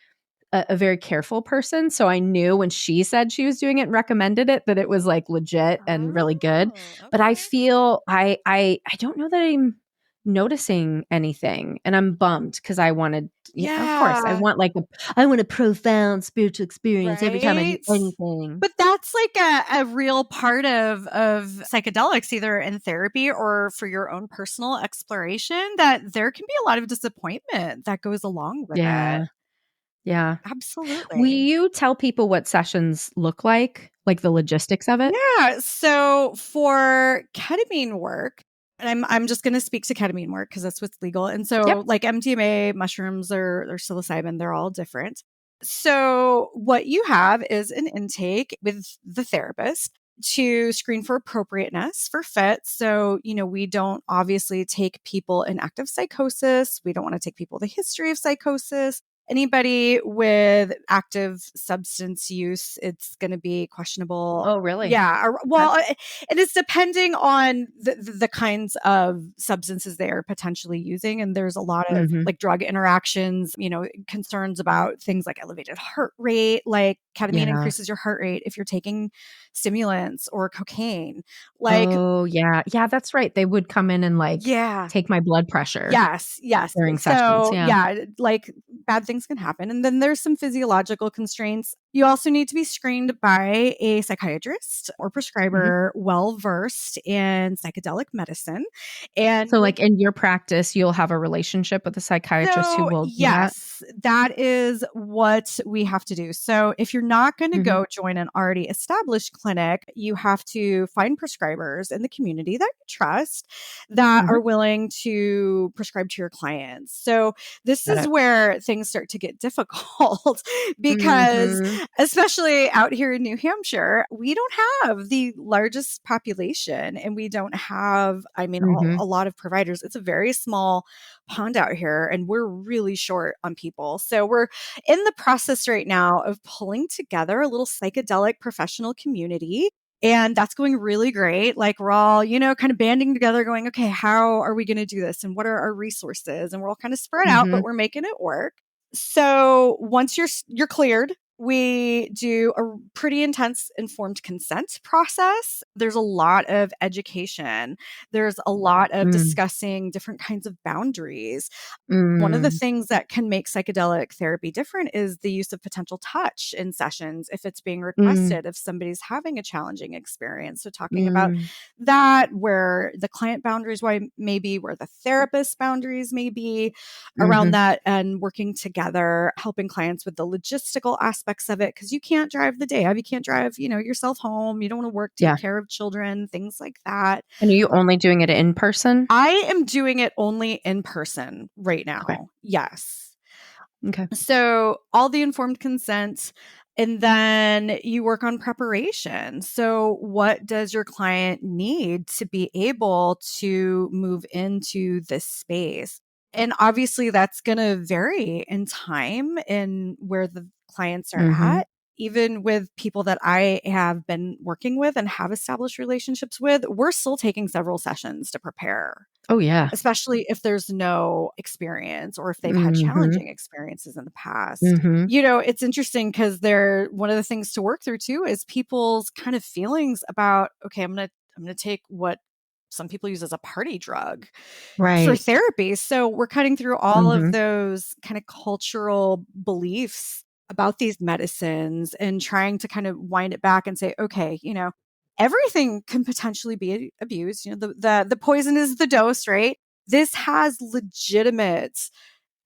Speaker 1: a very careful person, so I knew when she said she was doing it and recommended it that it was legit and really good.
Speaker 4: Oh,
Speaker 1: But I
Speaker 4: okay.
Speaker 1: feel I don't know that I'm noticing anything, and I'm bummed because I wanted, yeah, of course,
Speaker 4: Yeah.
Speaker 1: I want a profound spiritual experience every time I do
Speaker 4: Right?
Speaker 1: anything.
Speaker 4: But that's a real part of psychedelics, either in therapy or for your own personal exploration, that there can be a lot of disappointment that goes along with it.
Speaker 1: Yeah, yeah. Will
Speaker 4: Absolutely.
Speaker 1: you tell people what sessions look like the logistics of it?
Speaker 4: Yeah. So for ketamine work, and I'm just going to speak to ketamine work because that's what's legal. And
Speaker 1: Yep.
Speaker 4: so MDMA, mushrooms, or psilocybin, they're all different. So what you have is an intake with the therapist to screen for appropriateness for fit. So, we don't obviously take people in active psychosis. We don't want to take people with a history of psychosis. Anybody with active substance use, it's going to be questionable.
Speaker 1: Oh, really?
Speaker 4: Yeah. Well, and it's depending on the kinds of substances they are potentially using. And there's a lot of like drug interactions, concerns about things like elevated heart rate, like ketamine increases your heart rate if you're taking stimulants or cocaine. Like,
Speaker 1: oh, yeah. Yeah, that's right. They would come in and take my blood pressure.
Speaker 4: Yes.
Speaker 1: During sessions.
Speaker 4: Yeah, like bad things can happen. And then there's some physiological constraints. You also need to be screened by a psychiatrist or prescriber well versed in psychedelic medicine. And
Speaker 1: so, like in your practice, you'll have a relationship with a psychiatrist who will do that?
Speaker 4: That is what we have to do. So if you're not going to go join an already established clinic, you have to find prescribers in the community that you trust that are willing to prescribe to your clients. So this is where things start to get difficult because especially out here in New Hampshire, we don't have the largest population and we don't have, a lot of providers. It's a very small pond out here and we're really short on people. So we're in the process right now of pulling together a little psychedelic professional community. And that's going really great. Like we're all, kind of banding together going, okay, how are we going to do this? And what are our resources? And we're all kind of spread out, but we're making it work. So once you're cleared, we do a pretty intense informed consent process. There's a lot of education. There's a lot of discussing different kinds of boundaries. One of the things that can make psychedelic therapy different is the use of potential touch in sessions if it's being requested, if somebody's having a challenging experience. So talking about that, where the client boundaries may be, where the therapist boundaries may be around that, and working together, helping clients with the logistical aspects of it, because you can't drive the day of, you can't drive, yourself home, you don't want to work, take care of children, things like that.
Speaker 1: And are you only doing it in person?
Speaker 4: I am doing it only in person right now.
Speaker 1: Okay.
Speaker 4: Yes.
Speaker 1: Okay.
Speaker 4: So all the informed consent, and then you work on preparation. So what does your client need to be able to move into this space? And obviously that's going to vary in time and where the clients are at. Even with people that I have been working with and have established relationships with, we're still taking several sessions to prepare.
Speaker 1: Oh, yeah.
Speaker 4: Especially if there's no experience or if they've had challenging experiences in the past. It's interesting because one of the things to work through too is people's kind of feelings about, okay, I'm going to take what some people use as a party drug for therapy. So we're cutting through all of those kind of cultural beliefs about these medicines and trying to kind of wind it back and say, okay, everything can potentially be abused. The poison is the dose, right? This has legitimate,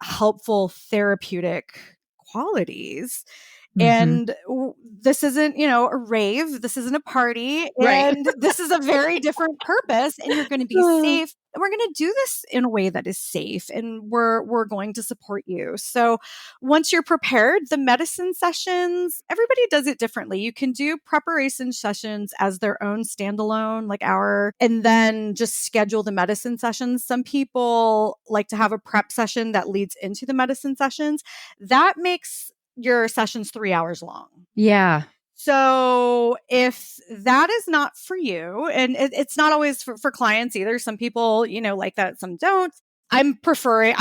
Speaker 4: helpful therapeutic qualities. And this isn't, a rave. This isn't a party. And this is a very different purpose. And you're going to be safe. And we're going to do this in a way that is safe. And we're going to support you. So once you're prepared, the medicine sessions, everybody does it differently. You can do preparation sessions as their own standalone, and then just schedule the medicine sessions. Some people like to have a prep session that leads into the medicine sessions. That makes your session's 3 hours long.
Speaker 1: Yeah.
Speaker 4: So if that is not for you, and it's not always for clients either. Some people, like that, some don't. I'm preferring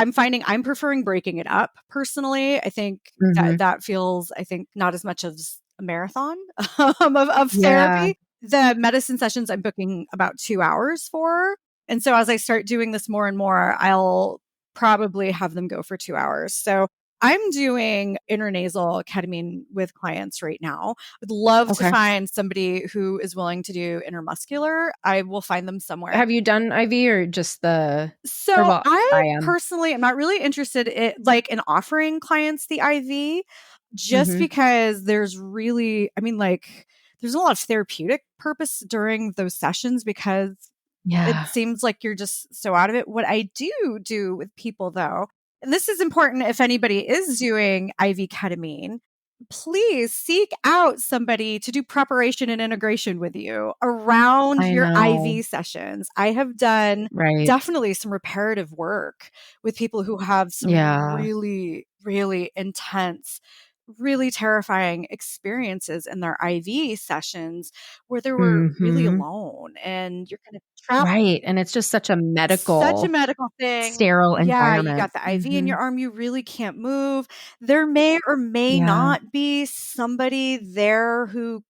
Speaker 4: breaking it up personally. I think that feels, not as much as a marathon of therapy. The medicine sessions I'm booking about 2 hours for. And so as I start doing this more and more, I'll probably have them go for 2 hours. So I'm doing intranasal ketamine with clients right now. Would love to find somebody who is willing to do intramuscular. I will find them somewhere.
Speaker 1: Have you done IV or just the?
Speaker 4: So I personally am not really interested in offering clients the IV, just because there's really, there's a lot of therapeutic purpose during those sessions because it seems like you're just so out of it. What I do with people though, and this is important if anybody is doing IV ketamine, please seek out somebody to do preparation and integration with you around
Speaker 1: I
Speaker 4: your
Speaker 1: know.
Speaker 4: IV sessions. I have done
Speaker 1: Right.
Speaker 4: definitely some reparative work with people who have some
Speaker 1: Yeah.
Speaker 4: really, really intense, really terrifying experiences in their IV sessions where they were really
Speaker 1: Mhm.
Speaker 4: alone and you're kind of trapped.
Speaker 1: Right, and it's just such a
Speaker 4: Such a
Speaker 1: medical,
Speaker 4: medical thing.
Speaker 1: sterile
Speaker 4: Yeah, you
Speaker 1: environment.
Speaker 4: got the IV in
Speaker 1: Mhm.
Speaker 4: your arm, you really can't move. There may or may
Speaker 1: Yeah.
Speaker 4: not be somebody there who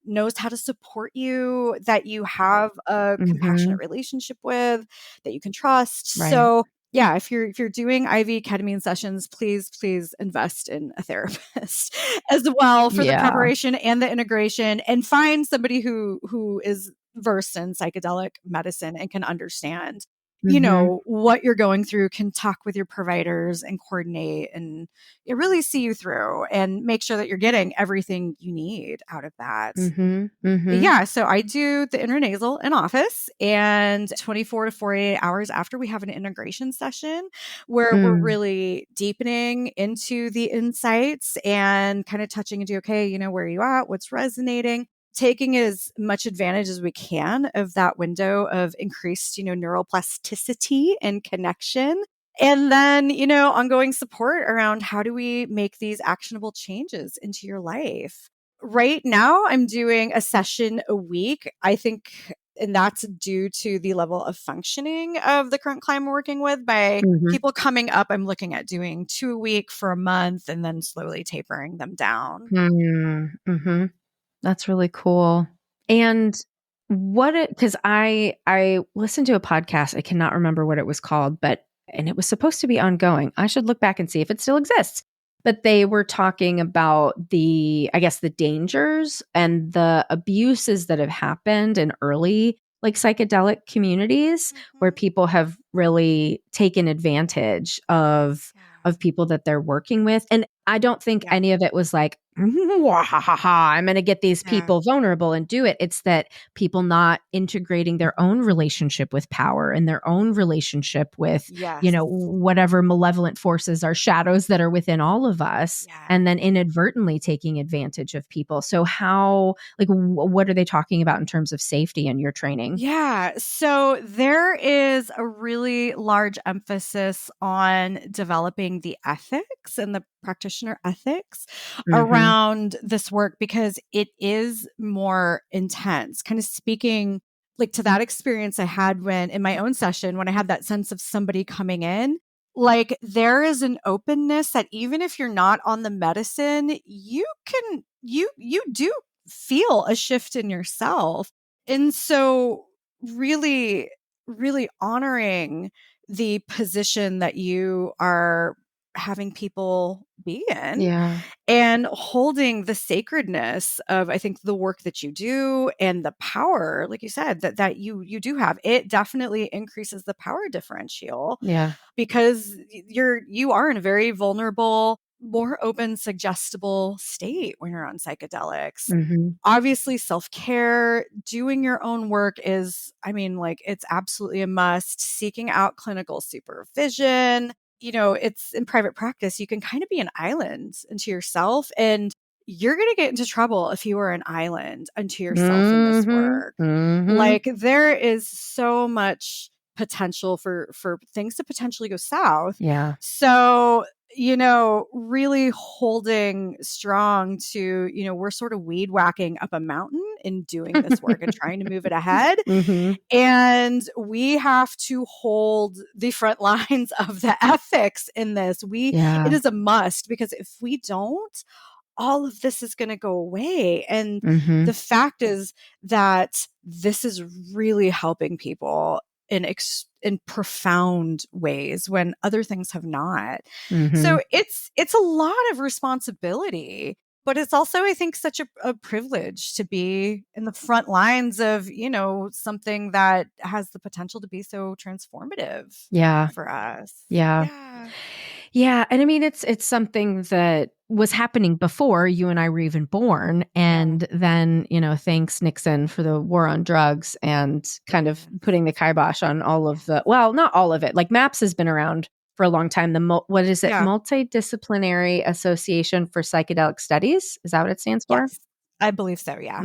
Speaker 4: knows how to support you, that you have a compassionate
Speaker 1: Mhm.
Speaker 4: relationship with, that you can trust.
Speaker 1: Right.
Speaker 4: So, yeah, if you're doing IV ketamine sessions, please invest in a therapist as well for the
Speaker 1: Yeah.
Speaker 4: preparation and the integration, and find somebody who is versed in psychedelic medicine and can understand,
Speaker 1: Mhm.
Speaker 4: what you're going through, can talk with your providers and coordinate and really see you through and make sure that you're getting everything you need out of that.
Speaker 1: Mhm. Mhm.
Speaker 4: Yeah, so I do the intranasal in office, and 24 to 48 hours after, we have an integration session where we're
Speaker 1: Mm.
Speaker 4: really deepening into the insights and kind of touching into, okay, where are you at? What's resonating? Taking as much advantage as we can of that window of increased, neuroplasticity and connection. And then, ongoing support around how do we make these actionable changes into your life. Right now, I'm doing a session a week. I think, and that's due to the level of functioning of the current client I'm working with. By
Speaker 1: Mhm.
Speaker 4: people coming up, I'm looking at doing 2 a week for a month and then slowly tapering them down.
Speaker 1: Mm. Mhm. That's really cool. And because I listened to a podcast, I cannot remember what it was called, but and it was supposed to be ongoing. I should look back and see if it still exists. But they were talking about I guess the dangers and the abuses that have happened in early like psychedelic communities where
Speaker 4: Mhm.
Speaker 1: people have really taken advantage of people that they're working with. And I don't think
Speaker 4: Yeah.
Speaker 1: any of it was like, I'm going to get these
Speaker 4: Yeah.
Speaker 1: people vulnerable and do it. It's that people not integrating their own relationship with power and their own relationship with,
Speaker 4: Yes.
Speaker 1: whatever malevolent forces are shadows that are within all of us,
Speaker 4: Yeah.
Speaker 1: and then inadvertently taking advantage of people. So, how, like, what are they talking about in terms of safety in your training?
Speaker 4: Yeah. So there is a really large emphasis on developing the ethics and the practitioner ethics
Speaker 1: Mm-hmm.
Speaker 4: around this work because it is more intense. Kind of speaking like to that experience I had when in my own session, when I had that sense of somebody coming in, like there is an openness that even if you're not on the medicine, you do feel a shift in yourself. And so really, really honoring the position that you are having people be in
Speaker 1: Yeah.
Speaker 4: and holding the sacredness of, I think, the work that you do and the power, like you said, that you do have. It definitely increases the power differential
Speaker 1: Yeah.
Speaker 4: because you are in a very vulnerable, more open, suggestible state when you're on psychedelics.
Speaker 1: Mm-hmm.
Speaker 4: Obviously, self-care, doing your own work is, I mean, like it's absolutely a must. Seeking out clinical supervision, it's in private practice, you can kind of be an island unto yourself, and you're going to get into trouble if you are an island unto yourself in this
Speaker 1: Mm-hmm.
Speaker 4: work.
Speaker 1: Mm-hmm.
Speaker 4: Like there is so much potential for things to potentially go south.
Speaker 1: Yeah.
Speaker 4: So, really holding strong to, we're sort of weed whacking up a mountain in doing this work and trying to move it ahead.
Speaker 1: Mm-hmm.
Speaker 4: And we have to hold the front lines of the ethics in this. It
Speaker 1: Yeah.
Speaker 4: is a must because if we don't, all of this is going to go away. And
Speaker 1: Mm-hmm.
Speaker 4: the fact is that this is really helping people in profound ways when other things have not.
Speaker 1: Mm-hmm.
Speaker 4: So it's a lot of responsibility, but it's also, I think, such a privilege to be in the front lines of, something that has the potential to be so transformative
Speaker 1: Yeah.
Speaker 4: for us.
Speaker 1: Yeah.
Speaker 4: Yeah.
Speaker 1: Yeah, and I mean it's something that was happening before you and I were even born,
Speaker 4: Yeah.
Speaker 1: and then, thanks Nixon for the war on drugs and kind of
Speaker 4: Yes.
Speaker 1: putting the kibosh on all of the, well, not all of it. Like MAPS has been around for a long time. What is it?
Speaker 4: Yeah.
Speaker 1: Multidisciplinary Association for Psychedelic Studies. Is that what it stands for?
Speaker 4: Yes, I believe so. Yeah.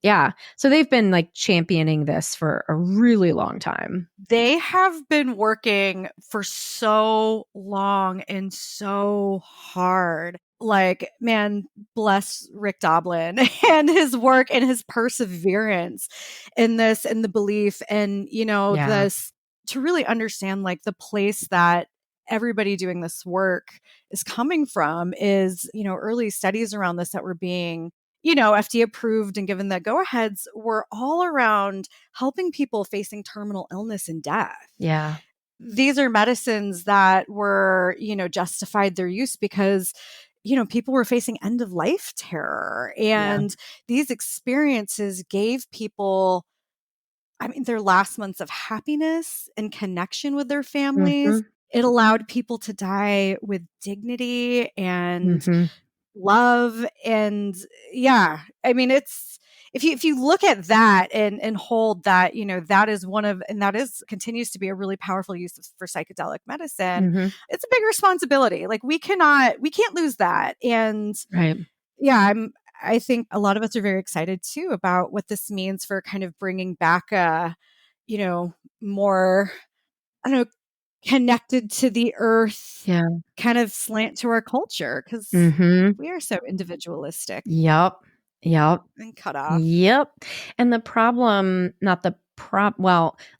Speaker 1: Yeah. So they've been like championing this for a really long time.
Speaker 4: They have been working for so long and so hard. Like, man, bless Rick Doblin and his work and his perseverance in this and the belief and,
Speaker 1: Yeah.
Speaker 4: this to really understand like the place that everybody doing this work is coming from is, early studies around this that were being, FDA approved and given the go aheads were all around helping people facing terminal illness and death.
Speaker 1: Yeah.
Speaker 4: These are medicines that were, justified their use because, people were facing end of life terror. And these experiences gave people, their last months of happiness and connection with their families. It allowed people to die with dignity and love. And it's if you look at that and hold that, that is that is continues to be a really powerful use for psychedelic medicine. It's a big responsibility. Like we can't lose that. And
Speaker 1: right.
Speaker 4: Yeah, I think a lot of us are very excited too about what this means for kind of bringing back a, more, I don't know, connected to the earth kind of slant to our culture because we are so individualistic.
Speaker 1: Yep.
Speaker 4: And cut off.
Speaker 1: Yep. And the problem,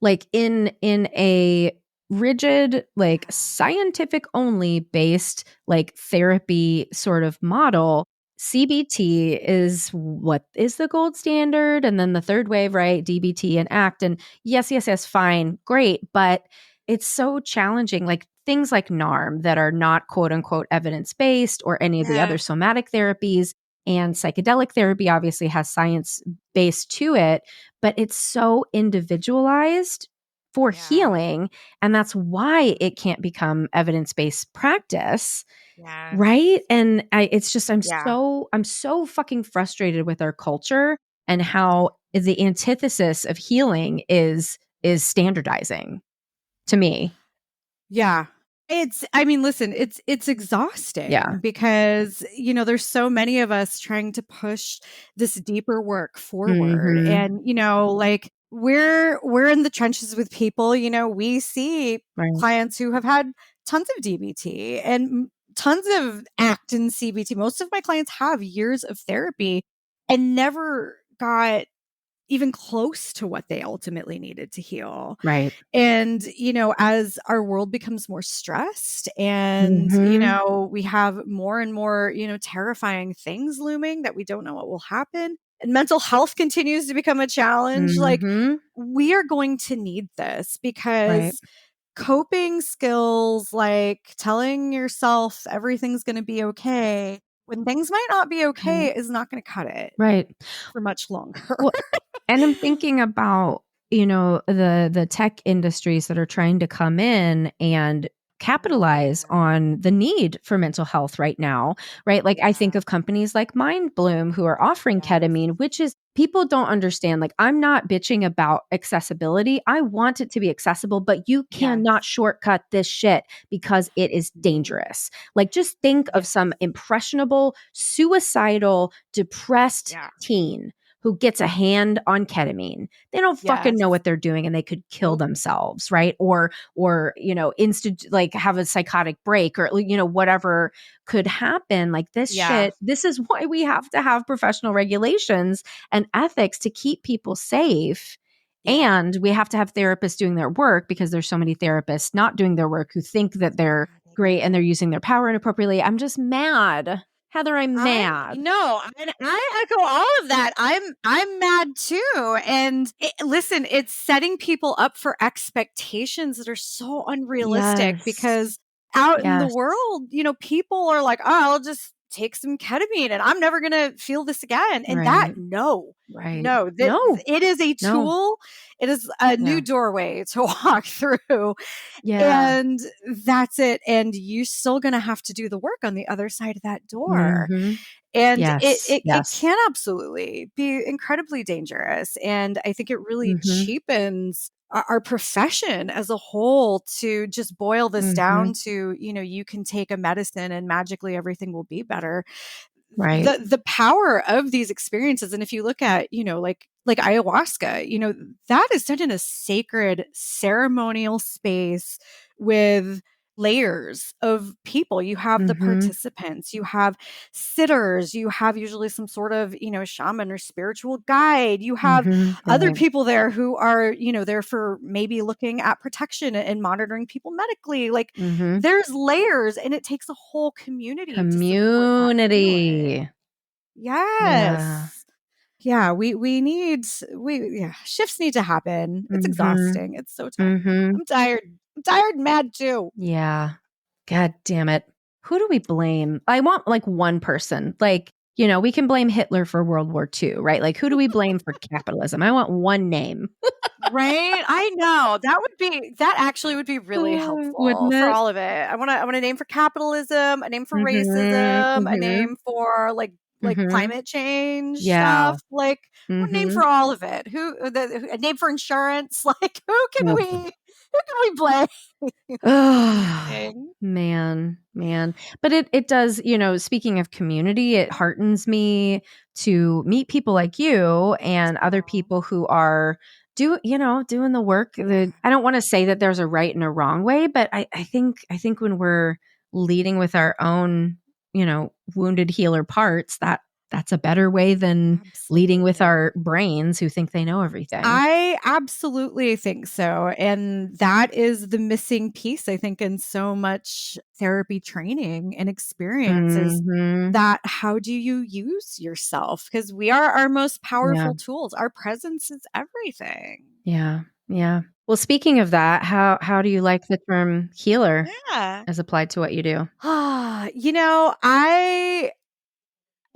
Speaker 1: like in a rigid, like scientific only based like therapy sort of model, CBT is what is the gold standard. And then the third wave, right? DBT and ACT. And yes, fine, great. But it's so challenging. Like things like NARM that are not quote unquote evidence based or any of the other somatic therapies. And psychedelic therapy obviously has science base to it, but it's so individualized for healing. And that's why it can't become evidence-based practice. Right. And I'm so fucking frustrated with our culture and how the antithesis of healing is standardizing to me.
Speaker 4: Yeah. Listen, it's exhausting because, there's so many of us trying to push this deeper work forward. And, like we're in the trenches with people, we see clients who have had tons of DBT and tons of ACT and CBT. Most of my clients have years of therapy and never got even close to what they ultimately needed to heal.
Speaker 1: Right.
Speaker 4: And, as our world becomes more stressed and, we have more and more, terrifying things looming that we don't know what will happen. And mental health continues to become a challenge. Like we are going to need this because coping skills, like telling yourself everything's going to be okay when things might not be okay is not going to cut it for much longer.
Speaker 1: Well, and I'm thinking about, the tech industries that are trying to come in and capitalize on the need for mental health right now, right? Like I think of companies like MindBloom who are offering ketamine, which is people don't understand. Like I'm not bitching about accessibility. I want it to be accessible, but you cannot shortcut this shit because it is dangerous. Like just think of some impressionable, suicidal, depressed teen who gets a hand on ketamine. They don't fucking know what they're doing and they could kill themselves, right? Or like have a psychotic break or, whatever could happen. Like this shit, this is why we have to have professional regulations and ethics to keep people safe. And we have to have therapists doing their work because there's so many therapists not doing their work who think that they're great and they're using their power inappropriately. I'm just mad. Heather, I'm mad.
Speaker 4: No, I echo all of that. I'm mad too. And listen, it's setting people up for expectations that are so unrealistic because out in the world, people are like, oh, I'll just take some ketamine and I'm never going to feel this again. And it is a tool. It is a new doorway to walk through. And that's it. And you're still going to have to do the work on the other side of that door. And it can absolutely be incredibly dangerous. And I think it really cheapens our profession as a whole to just boil this down to, you can take a medicine and magically everything will be better.
Speaker 1: Right.
Speaker 4: The power of these experiences. And if you look at, like ayahuasca, that is done in a sacred ceremonial space with layers of people. You have the participants, you have sitters, you have usually some sort of, shaman or spiritual guide. You have other
Speaker 1: Right.
Speaker 4: people there who are, there for maybe looking at protection and monitoring people medically. Like there's layers, and it takes a whole community to support that healing.
Speaker 1: Community.
Speaker 4: Yes. Yeah, shifts need to happen. It's exhausting. It's so tiring. I'm tired. I'm tired and mad too.
Speaker 1: Yeah. God damn it. Who do we blame? I want like one person. Like, we can blame Hitler for World War II, right? Like, who do we blame for capitalism? I want one name.
Speaker 4: Right? I know. That actually would be really helpful
Speaker 1: Wouldn't
Speaker 4: for
Speaker 1: it?
Speaker 4: all of it. I want a name for capitalism, a name for racism, a name for like climate change stuff. Like one name for all of it. A name for insurance. Like who can we blame?
Speaker 1: Oh, man. But it does, speaking of community, it heartens me to meet people like you and other people who are doing the work. I don't want to say that there's a right and a wrong way, but I think when we're leading with our own, wounded healer parts, that's a better way than leading with our brains who think they know everything.
Speaker 4: I absolutely think so. And that is the missing piece, I think, in so much therapy training and experience is that how do you use yourself? Because we are our most powerful tools. Our presence is everything.
Speaker 1: Yeah. Well, speaking of that, how do you like the term healer as applied to what you do?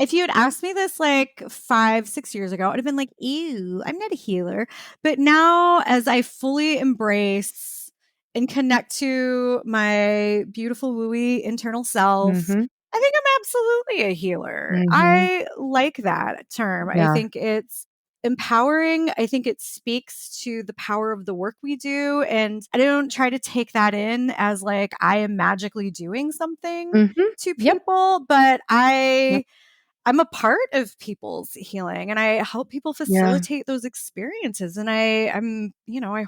Speaker 4: If you had asked me this like 5-6 years ago, I'd have been like, ew, I'm not a healer. But now, as I fully embrace and connect to my beautiful, wooey internal self, I think I'm absolutely a healer. I like that term.
Speaker 1: Yeah.
Speaker 4: I think it's empowering. I think it speaks to the power of the work we do. And I don't try to take that in as like I am magically doing something to people, but I'm a part of people's healing and I help people facilitate those experiences. And I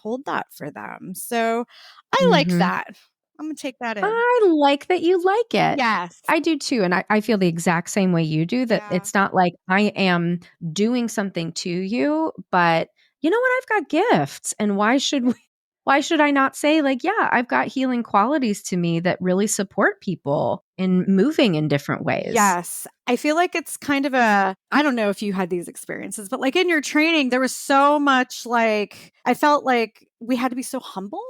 Speaker 4: hold that for them. So I like that. I'm going to take that in.
Speaker 1: I like that you like it.
Speaker 4: Yes.
Speaker 1: I do too. And I feel the exact same way you do, that it's not like I am doing something to you, but you know what? I've got gifts. And why should I not say like, yeah, I've got healing qualities to me that really support people in moving in different ways?
Speaker 4: Yes. I feel like it's kind of I don't know if you had these experiences, but like in your training, there was so much like, I felt like we had to be so humbled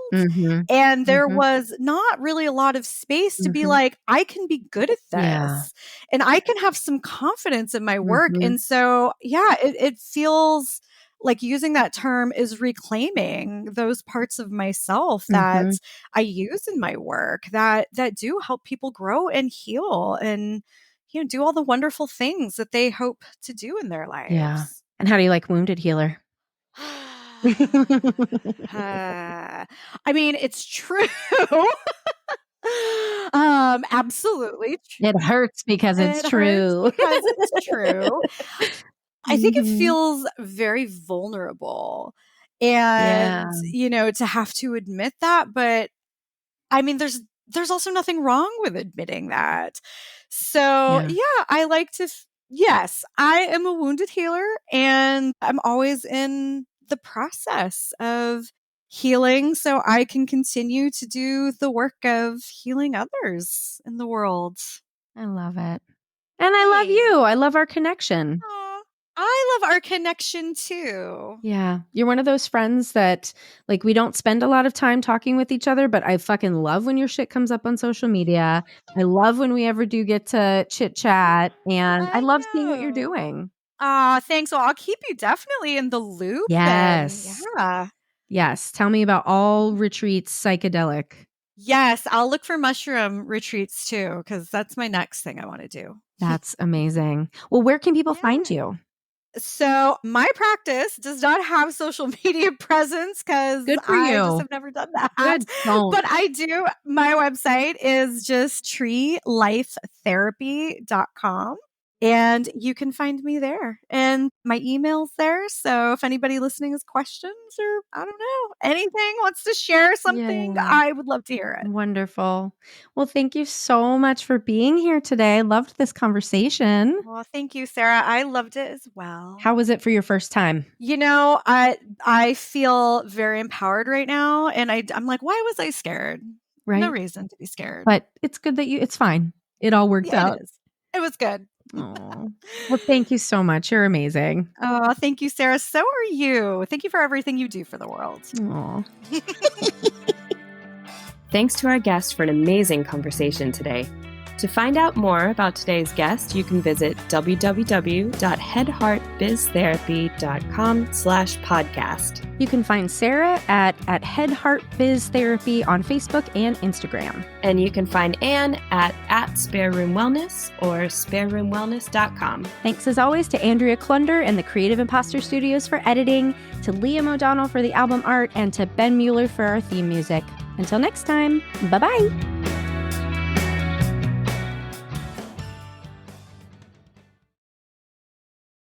Speaker 4: and there was not really a lot of space to be like, I can be good at this and I can have some confidence in my work. And so, it feels like using that term is reclaiming those parts of myself that I use in my work that do help people grow and heal and, do all the wonderful things that they hope to do in their lives.
Speaker 1: Yeah. And how do you like wounded healer?
Speaker 4: I mean, it's true. Absolutely.
Speaker 1: It hurts because it's true.
Speaker 4: Because it's true. I think it feels very vulnerable and, to have to admit that. But I mean, there's also nothing wrong with admitting that. So I like to, yes, I am a wounded healer and I'm always in the process of healing so I can continue to do the work of healing others in the world.
Speaker 1: I love it. And I love you. I love our connection.
Speaker 4: Aww. I love our connection too.
Speaker 1: Yeah. You're one of those friends that like we don't spend a lot of time talking with each other, but I fucking love when your shit comes up on social media. I love when we ever do get to chit chat and I love seeing what you're doing.
Speaker 4: Thanks. Well, I'll keep you definitely in the loop.
Speaker 1: Yes. Yes. Tell me about all retreats psychedelic.
Speaker 4: Yes. I'll look for mushroom retreats too, because that's my next thing I want to do.
Speaker 1: That's amazing. Well, where can people find you?
Speaker 4: So my practice does not have social media presence because
Speaker 1: Good for
Speaker 4: I just
Speaker 1: you.
Speaker 4: have never done that.
Speaker 1: Good. Don't.
Speaker 4: But I do. My website is just treelifetherapy.com. And you can find me there. And my email's there. So if anybody listening has questions or I don't know, anything, wants to share something,
Speaker 1: Yeah.
Speaker 4: I would love to hear it.
Speaker 1: Wonderful. Well, thank you so much for being here today. I loved this conversation.
Speaker 4: Well, thank you, Sarah. I loved it as well.
Speaker 1: How was it for your first time?
Speaker 4: You know, I feel very empowered right now. And I'm like, why was I scared?
Speaker 1: Right.
Speaker 4: No reason to be scared.
Speaker 1: But it's good that it's fine. It all worked out.
Speaker 4: It is. It was good.
Speaker 1: Aw. Well, thank you so much. You're amazing.
Speaker 4: Oh, thank you, Sarah. So are you. Thank you for everything you do for the world.
Speaker 1: Aw.
Speaker 2: Thanks to our guest for an amazing conversation today. To find out more about today's guest, you can visit www.headheartbiztherapy.com/podcast.
Speaker 1: You can find Sarah at Head Heart Biz Therapy on Facebook and Instagram.
Speaker 2: And you can find Anne at Spare Room Wellness or spareroomwellness.com.
Speaker 1: Thanks as always to Andrea Klunder and the Creative Imposter Studios for editing, to Liam O'Donnell for the album art, and to Ben Mueller for our theme music. Until next time, bye-bye.